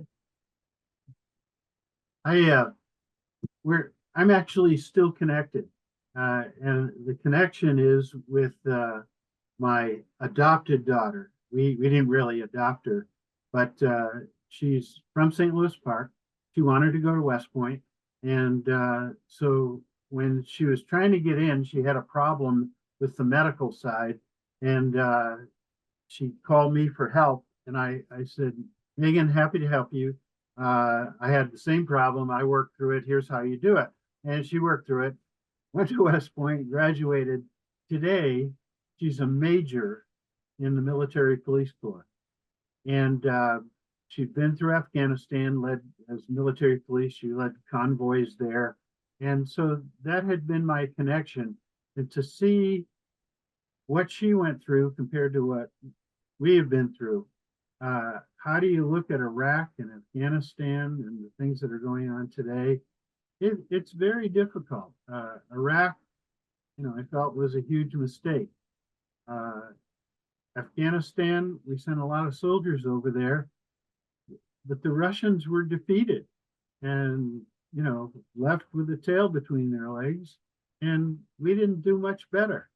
I I'm actually still connected, and the connection is with my adopted daughter. We didn't really adopt her, but she's from St. Louis Park. She wanted to go to West Point, and so when she was trying to get in, she had a problem with the medical side, and she called me for help, and I said, Megan, happy to help you. I had the same problem. I worked through it. Here's how you do it. And she worked through it, went to West Point, graduated. Today, she's a major in the military police corps. And she'd been through Afghanistan, led as military police. She led convoys there. And so that had been my connection. And to see what she went through compared to what we have been through, how do you look at Iraq and Afghanistan and the things that are going on today? It's very difficult. Iraq, you know, I felt was a huge mistake. Afghanistan, we sent a lot of soldiers over there, but the Russians were defeated and, you know, left with the tail between their legs, and we didn't do much better.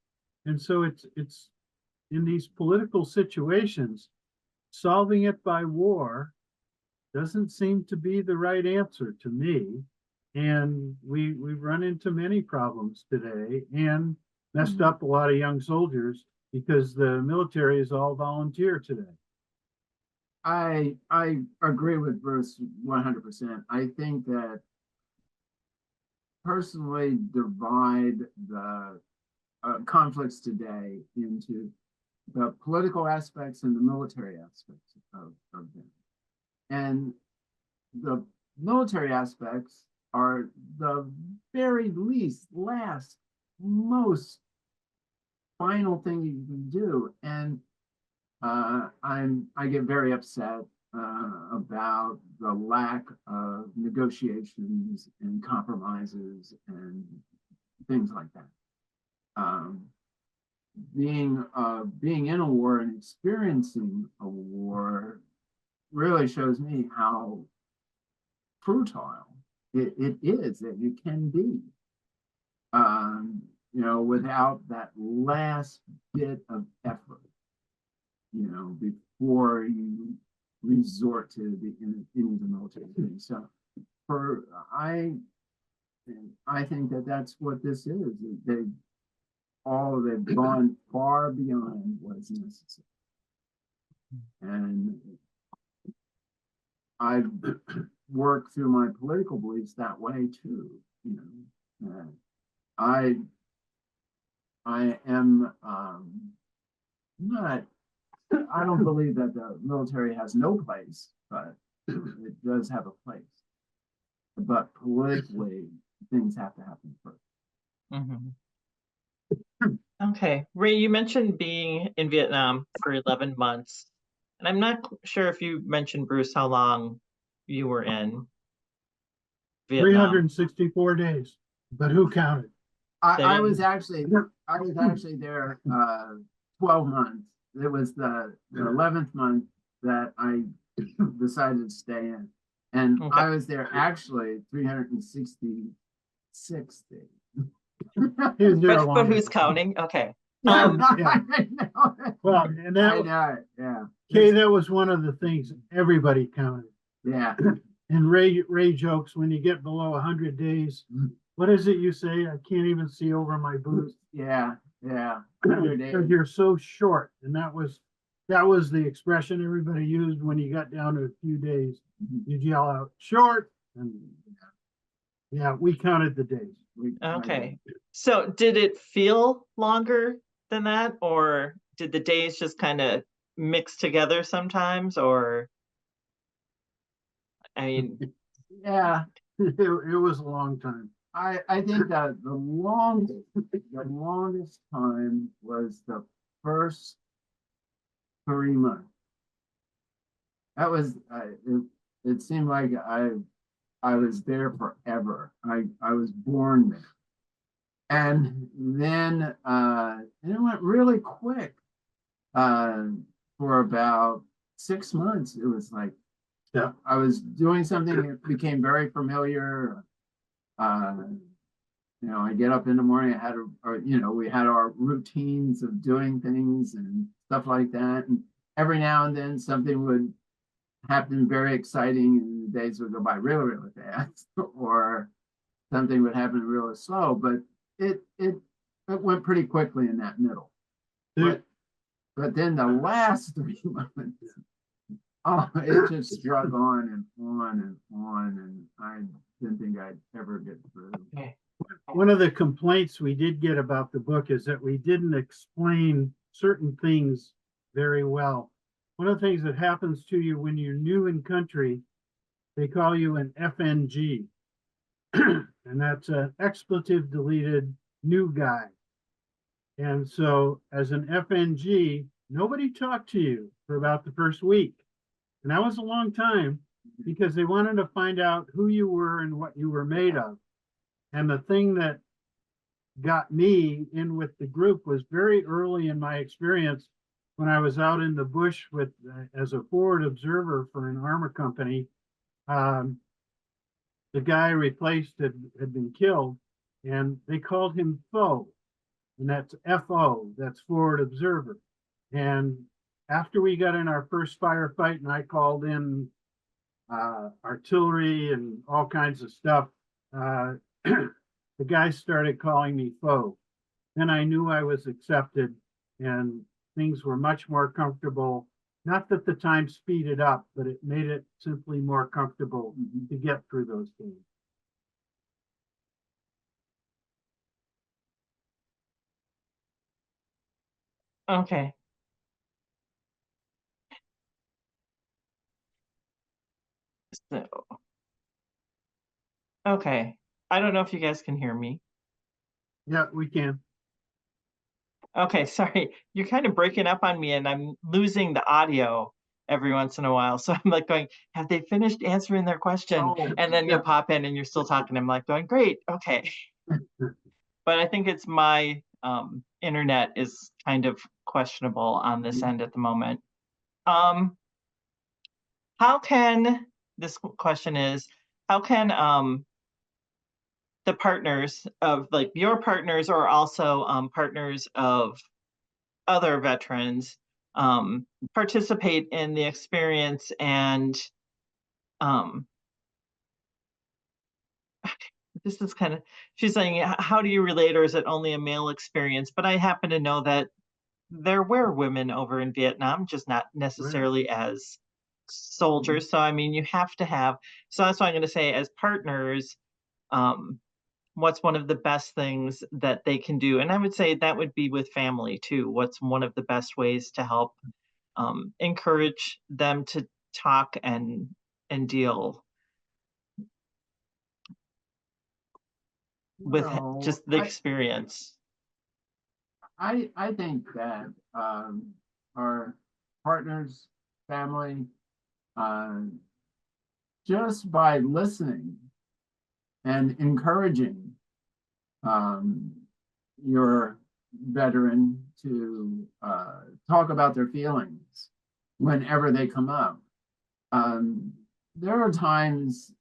And so it's in these political situations, solving it by war doesn't seem to be the right answer to me. And we've run into many problems today and messed up a lot of young soldiers because the military is all volunteer today. I agree with Bruce 100%. I think that personally divide the conflicts today into the political aspects and the military aspects of them. And the military aspects are the very least, last, most final thing you can do. And I get very upset about the lack of negotiations and compromises and things like that. Being in a war and experiencing a war really shows me how futile it is, that it can be. You know, without that last bit of effort, you know, before you resort to any of the military things. So I think that that's what this is. They've gone far beyond what's necessary. And I've worked through my political beliefs that way too, you know. I am not, I don't believe that the military has no place, but it does have a place. But politically, things have to happen first. Okay, Ray, you mentioned being in Vietnam for 11 months, and I'm not sure if you mentioned, Bruce, how long you were in Vietnam. 364 days, but who counted? I was actually there 12 months. It was the 11th month that I decided to stay in. And Okay. I was there actually 366 days. But who's counting? Okay. Yeah. I know. Well, and I that, know, yeah. Kay, that was one of the things everybody counted. Yeah. And Ray jokes, when you get below 100 days, what is it you say? I can't even see over my boots. Yeah. 100 days. Because you're so short. And that was the expression everybody used when you got down to a few days. You'd yell out, short. And yeah, we counted the days. Okay. So did it feel longer than that, or did the days just kind of mix together sometimes? Or, I mean, Yeah. It was a long time. I think that the longest time was the first 3 months. That was it seemed like I was there forever. I was born there. And then it went really quick. For about 6 months, it was like, yeah, I was doing something that became very familiar. You know, I get up in the morning, we had our routines of doing things and stuff like that. And every now and then something would happen very exciting and the days would go by really, really fast, or something would happen really slow, but it went pretty quickly in that middle. But then the last 3 months, it just struck on and on and on, and I didn't think I'd ever get through. okay. One of the complaints we did get about the book is that we didn't explain certain things very well. One of the things that happens to you when you're new in country, they call you an FNG. And that's an expletive deleted new guy. And so as an FNG, nobody talked to you for about the first week. And that was a long time because they wanted to find out who you were and what you were made of. And the thing that got me in with the group was very early in my experience when I was out in the bush with as a forward observer for an armor company. The guy replaced had been killed, and they called him Foe, and that's FO, that's forward observer. And after we got in our first firefight and I called in artillery and all kinds of stuff, the guy started calling me Foe. Then I knew I was accepted and things were much more comfortable. Not that the time speeded up, but it made it simply more comfortable to get through those things. Okay. Okay. I don't know if you guys can hear me. Yeah, we can. Okay, sorry. You're kind of breaking up on me and I'm losing the audio every once in a while. So I'm like going, have they finished answering their question? Oh, And then yeah. you'll pop in and you're still talking. I'm like going, great, okay. But I think it's my internet is kind of questionable on this end at the moment. Um, how can this question is how can the partners of like your partners or also partners of other veterans participate in the experience and um, this is kind of she's saying how do you relate or is it only a male experience, but I happen to know that there were women over in Vietnam, just not Right. necessarily as soldiers. So I mean you have to have, so that's what I'm going to say as partners. um, what's one of the best things that they can do, and I would say that would be with family too. What's one of the best ways to help encourage them to talk and deal with Well, just the experience. I think that our partners, family, uh, just by listening and encouraging um, your veteran to talk about their feelings whenever they come up. Um, there are times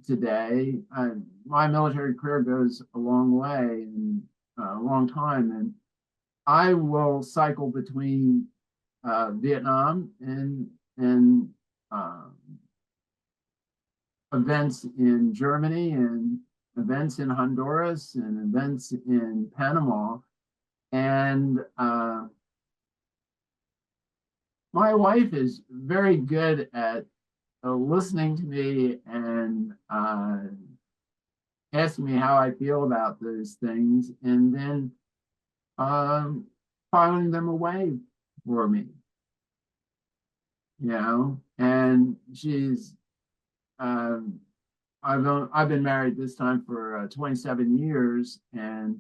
today, my military career goes a long way and a long time, and I will cycle between Vietnam and um, events in Germany and events in Honduras and events in Panama. And my wife is very good at listening to me and asking me how I feel about those things, and then um, filing them away for me, you know. And she's um, I've been married this time for 27 years, and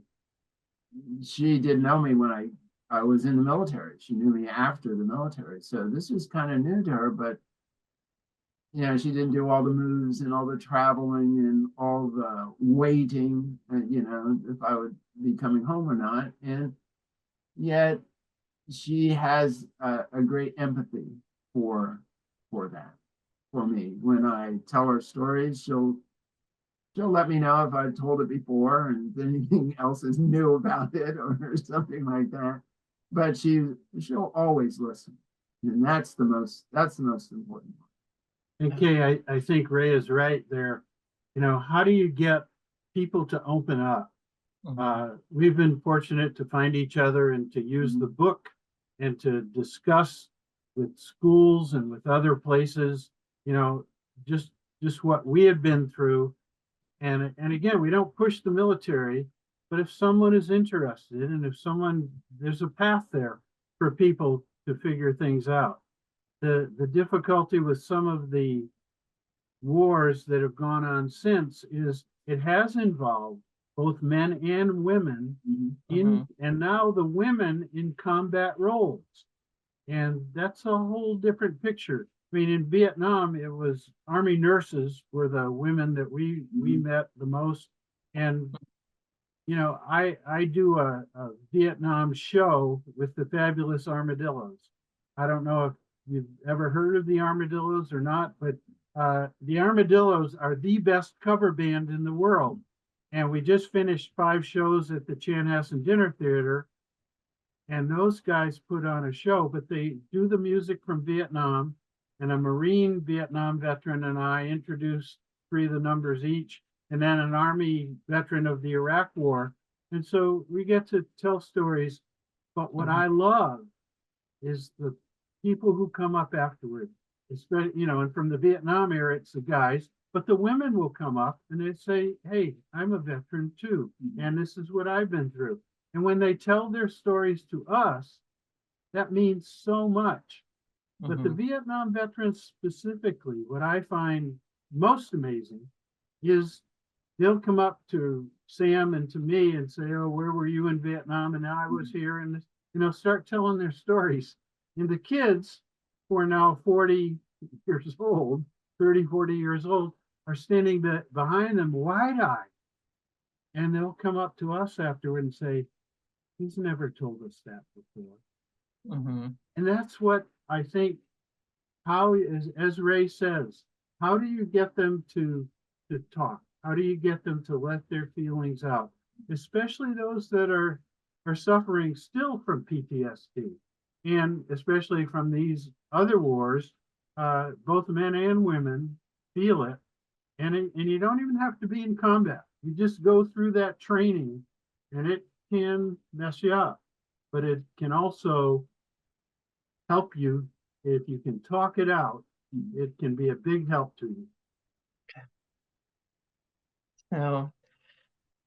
she didn't know me when I was in the military. She knew me after the military, so this was kind of new to her. But you know, she didn't do all the moves and all the traveling and all the waiting, you know, if I would be coming home or not. And yet, she has a great empathy for for that for me. When I tell her stories, she'll let me know if I've told it before and if anything else is new about it or something like that. But she'll always listen, and that's the most important part. And Kay, I think Ray is right there. You know, how do you get people to open up? We've been fortunate to find each other and to use the book and to discuss with schools and with other places, you know, just what we have been through. And again, we don't push the military, but if someone is interested and if someone, there's a path there for people to figure things out. The difficulty with some of the wars that have gone on since is it has involved both men and women in, and now the women in combat roles. And that's a whole different picture. I mean, in Vietnam, it was Army nurses were the women that we met the most. And, you know, I do a Vietnam show with the Fabulous Armadillos. I don't know if you've ever heard of the Armadillos or not, but the Armadillos are the best cover band in the world. And we just finished 5 shows at the Chanhassen Dinner Theater. And those guys put on a show, but they do the music from Vietnam. And a Marine Vietnam veteran and I introduced 3 of the numbers each, and then an Army veteran of the Iraq War. And so we get to tell stories. But what I love is the people who come up afterward, especially, you know, and from the Vietnam era, it's the guys, but the women will come up and they say, hey, I'm a veteran too, and this is what I've been through. And when they tell their stories to us, that means so much. But the Vietnam veterans specifically, what I find most amazing is they'll come up to Sam and to me and say, "Oh, where were you in Vietnam?" And now I was here, and start telling their stories. And the kids, who are now 40 years old, 30, 40 years old, are standing behind them wide-eyed. And they'll come up to us afterward and say, "He's never told us that before." Mm-hmm. And that's what I think, how, as Ray says, how do you get them to talk? How do you get them to let their feelings out? Especially those that are suffering still from PTSD, and especially from these other wars. Both men and women feel it, and you don't even have to be in combat. You just go through that training, and it can mess you up, but it can also help you if you can talk it out. It can be a big help to you. So,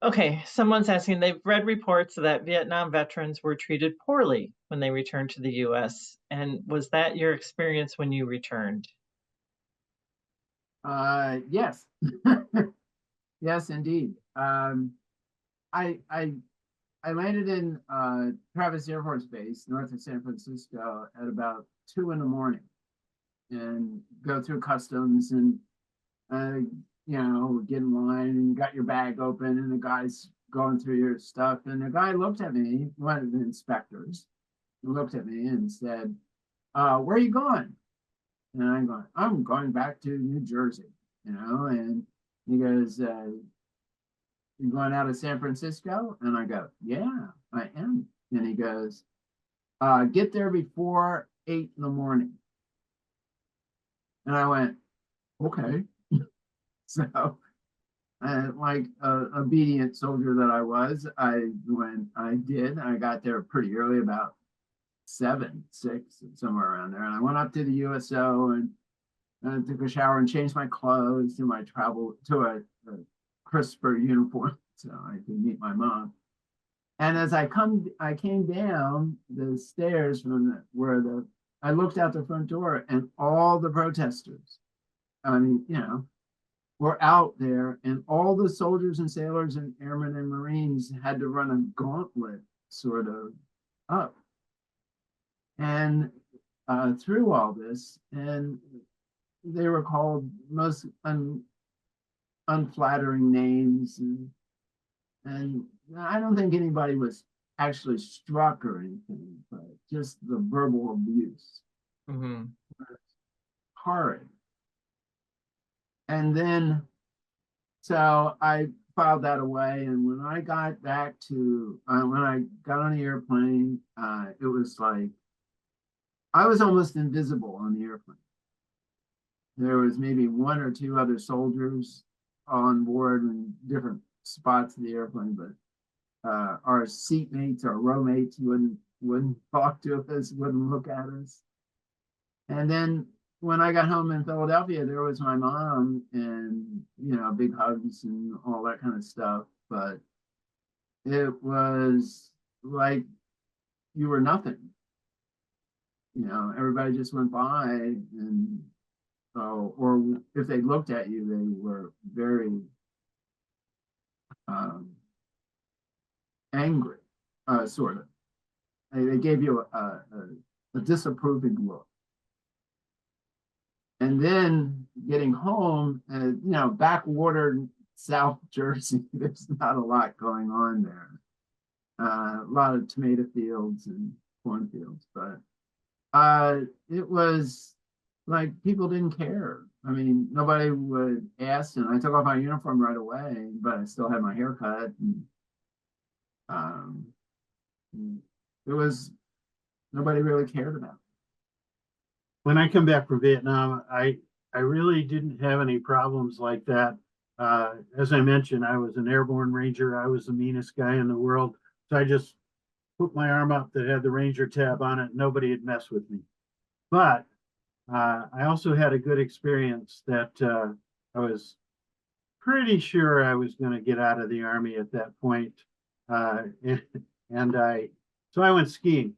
okay, someone's asking, they've read reports that Vietnam veterans were treated poorly when they returned to the US. And was that your experience when you returned? Yes. Yes, indeed. I landed in Travis Air Force Base, north of San Francisco, at about 2 a.m. and go through customs and get in line, and you got your bag open, and the guy's going through your stuff, and the guy looked at me, one of the inspectors, looked at me and said, "Where are you going?" And I'm going back to New Jersey, and he goes, "You going out of San Francisco?" And I go, "Yeah, I am." And he goes, "Get there before 8 a.m. And I went, "Okay." So, like obedient soldier that I was, I got there pretty early, about 7, 6, somewhere around there. And I went up to the USO and took a shower and changed my clothes to a crisper uniform so I could meet my mom. And as I came down the stairs I looked out the front door, and all the protesters, were out there, and all the soldiers and sailors and airmen and Marines had to run a gauntlet sort of up and through all this, and they were called most unflattering names, and I don't think anybody was actually struck or anything, but just the verbal abuse. Mm-hmm. Horrid. And then, so I filed that away, and when I got back to, when I got on the airplane, it was like, I was almost invisible on the airplane. There was maybe 1 or 2 other soldiers on board in different spots of the airplane, but our seatmates, our row mates wouldn't talk to us, wouldn't look at us. And then when I got home in Philadelphia, there was my mom, and big hugs and all that kind of stuff. But it was like you were nothing. Everybody just went by, and or if they looked at you, they were very angry, sort of. They gave you a disapproving look. And then getting home, backwater South Jersey, there's not a lot going on there. A lot of tomato fields and cornfields, but it was like people didn't care. I mean, nobody would ask, and I took off my uniform right away, but I still had my hair cut. And, it was, nobody really cared about it. When I come back from Vietnam, I really didn't have any problems like that. As I mentioned, I was an airborne ranger. I was the meanest guy in the world. So I just put my arm up that had the ranger tab on it. Nobody had messed with me. But I also had a good experience that I was pretty sure I was going to get out of the Army at that point. So I went skiing.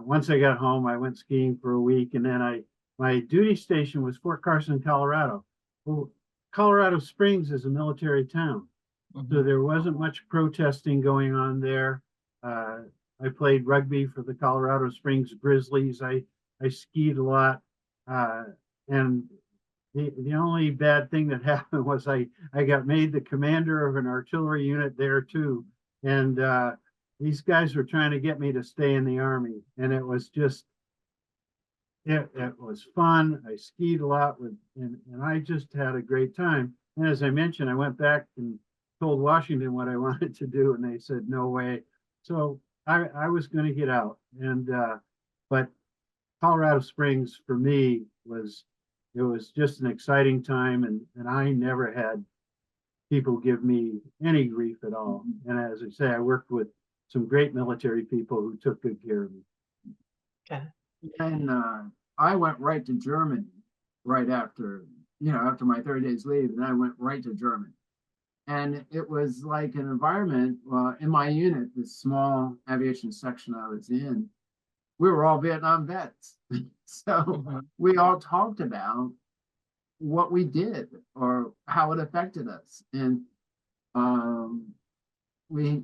Once I got home, I went skiing for a week, and then my duty station was Fort Carson, Colorado. Well, Colorado Springs is a military town, so Mhm. there wasn't much protesting going on there. I played rugby for the Colorado Springs Grizzlies. I skied a lot, and the only bad thing that happened was I got made the commander of an artillery unit there too, and these guys were trying to get me to stay in the Army, and it was just it was fun. I skied a lot and I just had a great time. And as I mentioned, I went back and told Washington what I wanted to do, and they said no way. So I was going to get out, and but Colorado Springs for me it was just an exciting time, and I never had people give me any grief at all. And as I say, I worked with some great military people who took good care of me. Okay. And I went right to Germany right after, after my 30 days leave, and I went right to Germany. And it was like an environment in my unit, this small aviation section I was in, we were all Vietnam vets. So we all talked about what we did or how it affected us. And we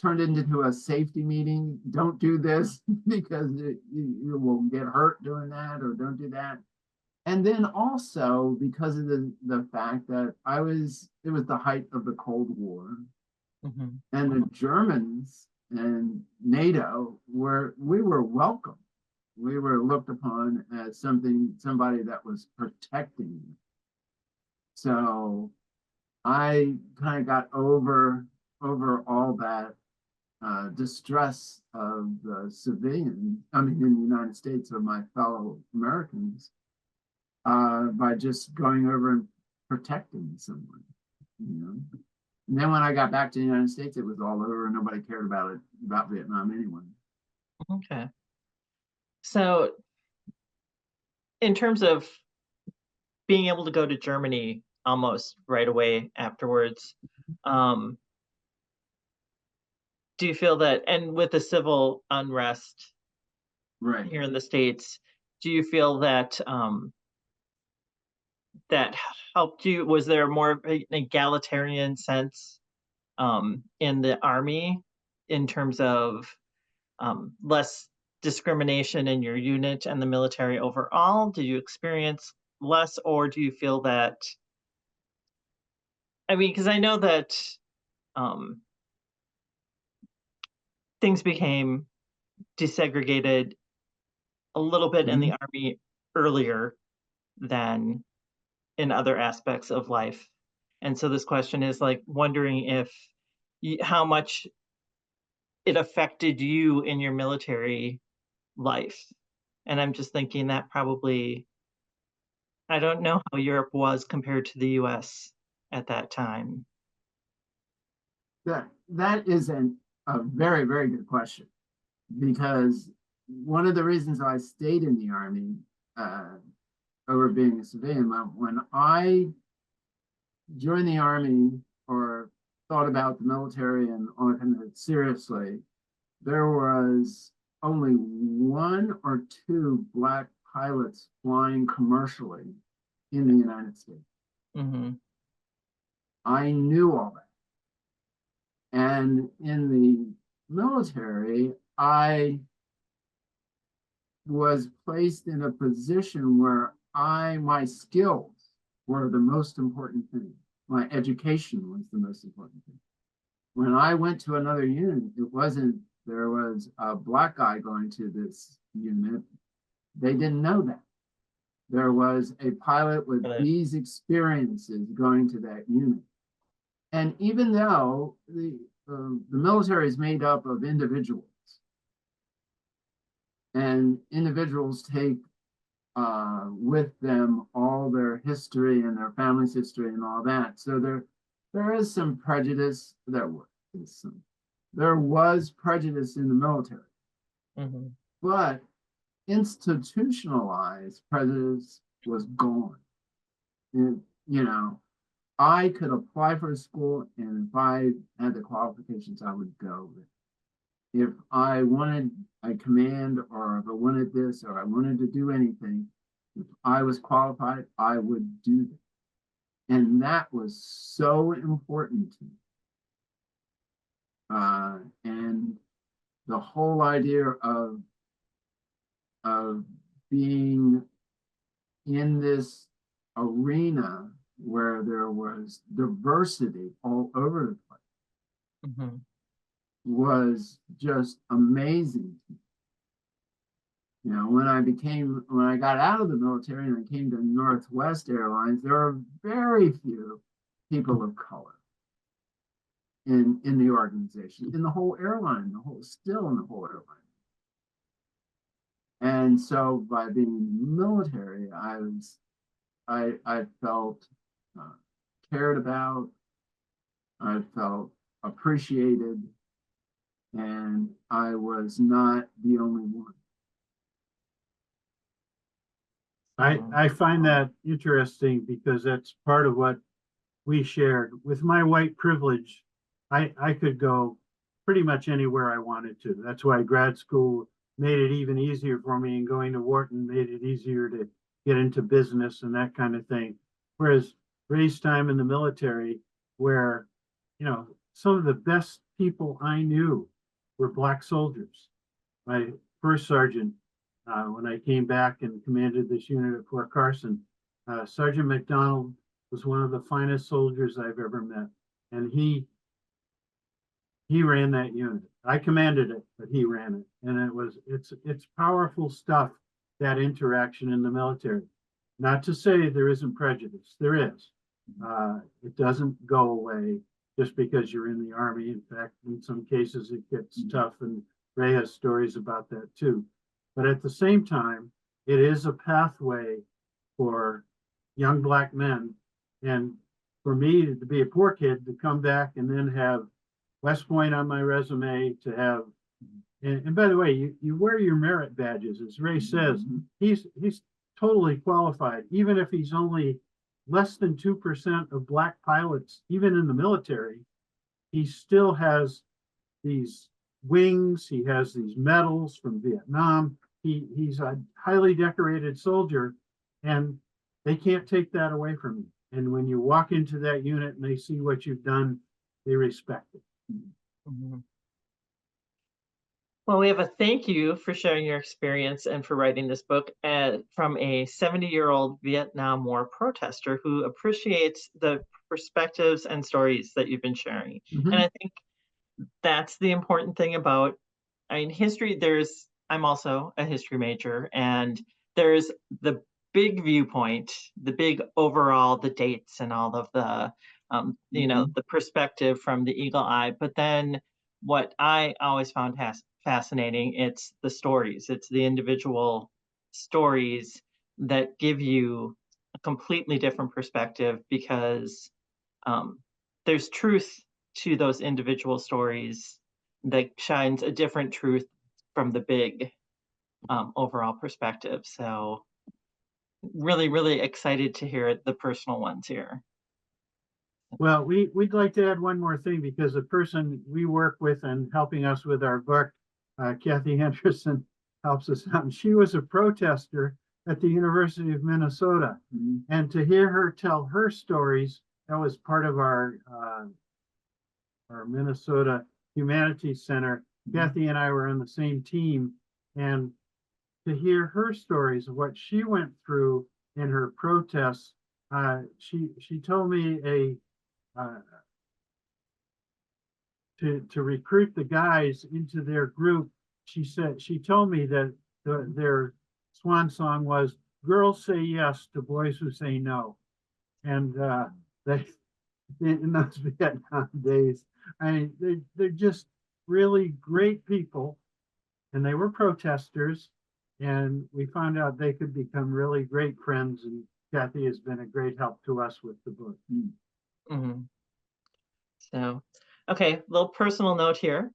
turned it into a safety meeting. Don't do this because you will get hurt doing that, or don't do that. And then also because of the fact that it was the height of the Cold War, Mhm. and the Germans and NATO we were welcome. We were looked upon as somebody that was protecting. So I kind of got over all that distress of the civilian, in the United States, of my fellow Americans, by just going over and protecting someone, And then when I got back to the United States, it was all over, and nobody cared about Vietnam anyway. Okay. So in terms of being able to go to Germany almost right away afterwards, do you feel that, and with the civil unrest Right. here in the States, do you feel that that helped you? Was there more of an egalitarian sense in the Army in terms of less discrimination in your unit and the military overall? Did you experience less, or do you feel that, because I know that um, things became desegregated a little bit in the Mhm. Army earlier than in other aspects of life. And so this question is like wondering if how much it affected you in your military life. And I'm just thinking that probably, I don't know how Europe was compared to the US at that time. That is a very, very good question, because one of the reasons I stayed in the Army over being a civilian, when I joined the Army or thought about the military and on it seriously, there was only one or two Black pilots flying commercially in the United States. Mhm. I knew all that. And in the military, I was placed in a position where my skills were the most important thing. My education was the most important thing. When I went to another unit, it wasn't there was a Black guy going to this unit. They didn't know that. There was a pilot with Right. these experiences going to that unit. And even though the military is made up of individuals, and individuals take with them all their history and their family's history and all that. So there is some prejudice. There was prejudice in the military, Mhm. but institutionalized prejudice was gone. And, I could apply for a school, and if I had the qualifications, I would go. If I wanted a command, or if I wanted this, or I wanted to do anything, if I was qualified, I would do that. And that was so important to me. And the whole idea of being in this arena where there was diversity all over the place Mhm. was just amazing to me. You know, when I got out of the military and I came to Northwest Airlines, there were very few people of color in the organization, in the whole airline, still in the whole airline. And so by being in the military, I felt cared about, I felt appreciated, and I was not the only one. I find that interesting because that's part of what we shared. With my white privilege, I could go pretty much anywhere I wanted to. That's why grad school made it even easier for me, and going to Wharton made it easier to get into business and that kind of thing. Whereas Ray's time in the military, where, you know, some of the best people I knew were Black soldiers. My first sergeant, when I came back and commanded this unit at Fort Carson, Sergeant McDonald was one of the finest soldiers I've ever met. And he ran that unit. I commanded it, but he ran it. And it's powerful stuff, that interaction in the military. Not to say there isn't prejudice, there is. It doesn't go away just because you're in the Army. In fact, in some cases it gets tough, and Ray has stories about that too. But at the same time, it is a pathway for young Black men, and for me to be a poor kid, to come back and then have West Point on my resume, to have, and by the way, you wear your merit badges, as Ray says. He's totally qualified, even if he's only less than 2% of Black pilots, even in the military. He still has these wings, he has these medals from Vietnam. He's a highly decorated soldier, and they can't take that away from you. And when you walk into that unit and they see what you've done, they respect it. Mhm. Well, we have a thank you for sharing your experience and for writing this book, from a 70-year-old Vietnam War protester who appreciates the perspectives and stories that you've been sharing. And I think that's the important thing about, I mean, history. I'm also a history major, and there's the big viewpoint, the big overall, the dates and all of the, the perspective from the eagle eye. But then what I always found fascinating, it's the stories, it's the individual stories that give you a completely different perspective, because there's truth to those individual stories that shines a different truth from the big overall perspective. So really, really excited to hear the personal ones here. Well, we'd like to add one more thing, because the person we work with and helping us with our book, Kathy Henderson, helps us out. And she was a protester at the University of Minnesota. And to hear her tell her stories, that was part of our Minnesota Humanities Center. Kathy and I were on the same team, and to hear her stories of what she went through in her protests, she told me to recruit the guys into their group. She told me that their swan song was "Girls say yes to boys who say no," and they, in those Vietnam days, I mean, they're just really great people, and they were protesters, and we found out they could become really great friends. And Kathy has been a great help to us with the book. Mm-hmm. So, okay, little personal note here.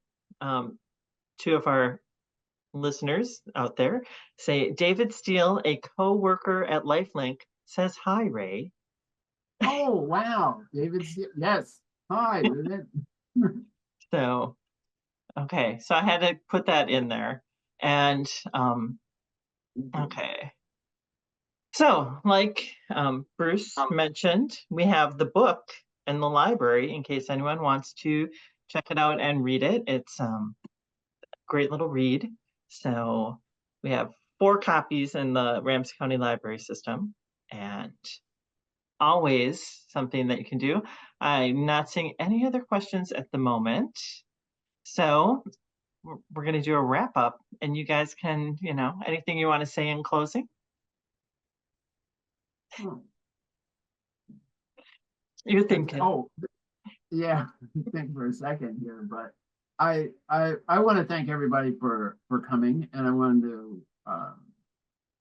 Two of our listeners out there say, David Steele, a co-worker at Lifelink, says hi, Ray. Oh, wow. David, yes. Hi, David. So, okay, so I had to put that in there. And okay. So, like Bruce mentioned, we have the book in the library in case anyone wants to check it out and read it. It's a great little read. So we have 4 copies in the Ramsey County Library system, and always something that you can do. I'm not seeing any other questions at the moment. So we're going to do a wrap up, and you guys can, anything you want to say in closing? Oh, You're thinking. oh, yeah, think for a second here, but I want to thank everybody for coming, and I wanted to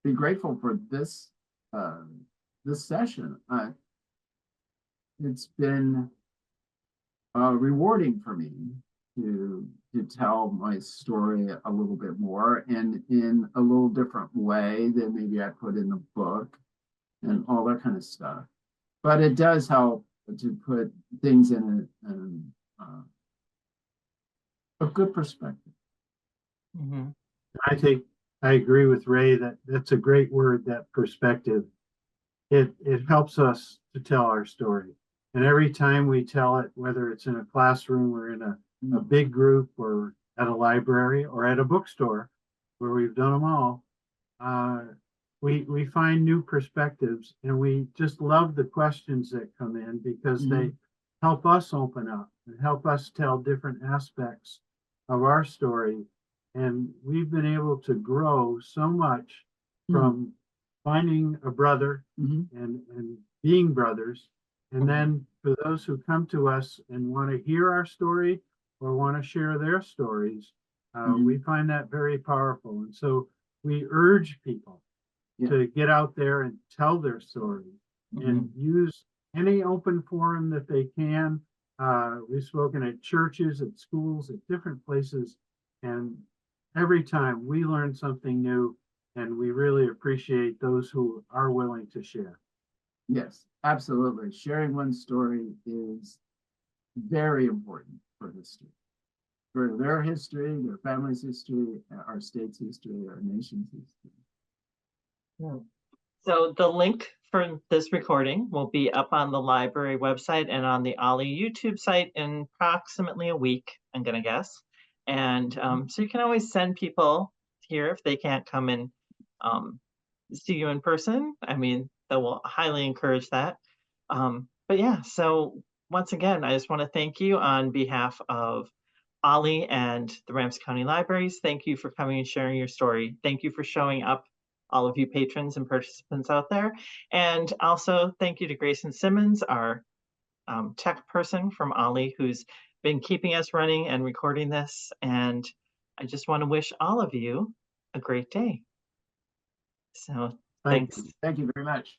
be grateful for this this session. It's been rewarding for me to tell my story a little bit more and in a little different way than maybe I put in the book and all that kind of stuff. But it does help to put things in a good perspective. Mhm. I think I agree with Ray that that's a great word, that perspective. It helps us to tell our story. And every time we tell it, whether it's in a classroom or in a big group or at a library or at a bookstore, where we've done them all, we find new perspectives, and we just love the questions that come in because they help us open up and help us tell different aspects of our story. And we've been able to grow so much from finding a brother and being brothers. And then for those who come to us and want to hear our story or want to share their stories, we find that very powerful. And so we urge people to get out there and tell their story and use any open forum that they can. We've spoken at churches, at schools, at different places, and every time we learn something new, and we really appreciate those who are willing to share. Yes, absolutely. Sharing one's story is very important for history, for their history, their family's history, our state's history, our nation's history. Yeah. So the link for this recording will be up on the library website and on the Ollie YouTube site in approximately a week, I'm going to guess. And so you can always send people here if they can't come and see you in person. I mean, that will highly encourage that. But yeah, so once again, I just want to thank you on behalf of Ollie and the Ramsey County Libraries. Thank you for coming and sharing your story. Thank you for showing up, all of you patrons and participants out there. And also thank you to Grayson Simmons, our tech person from Ollie, who's been keeping us running and recording this. And I just want to wish all of you a great day. So thanks. Thank you very much.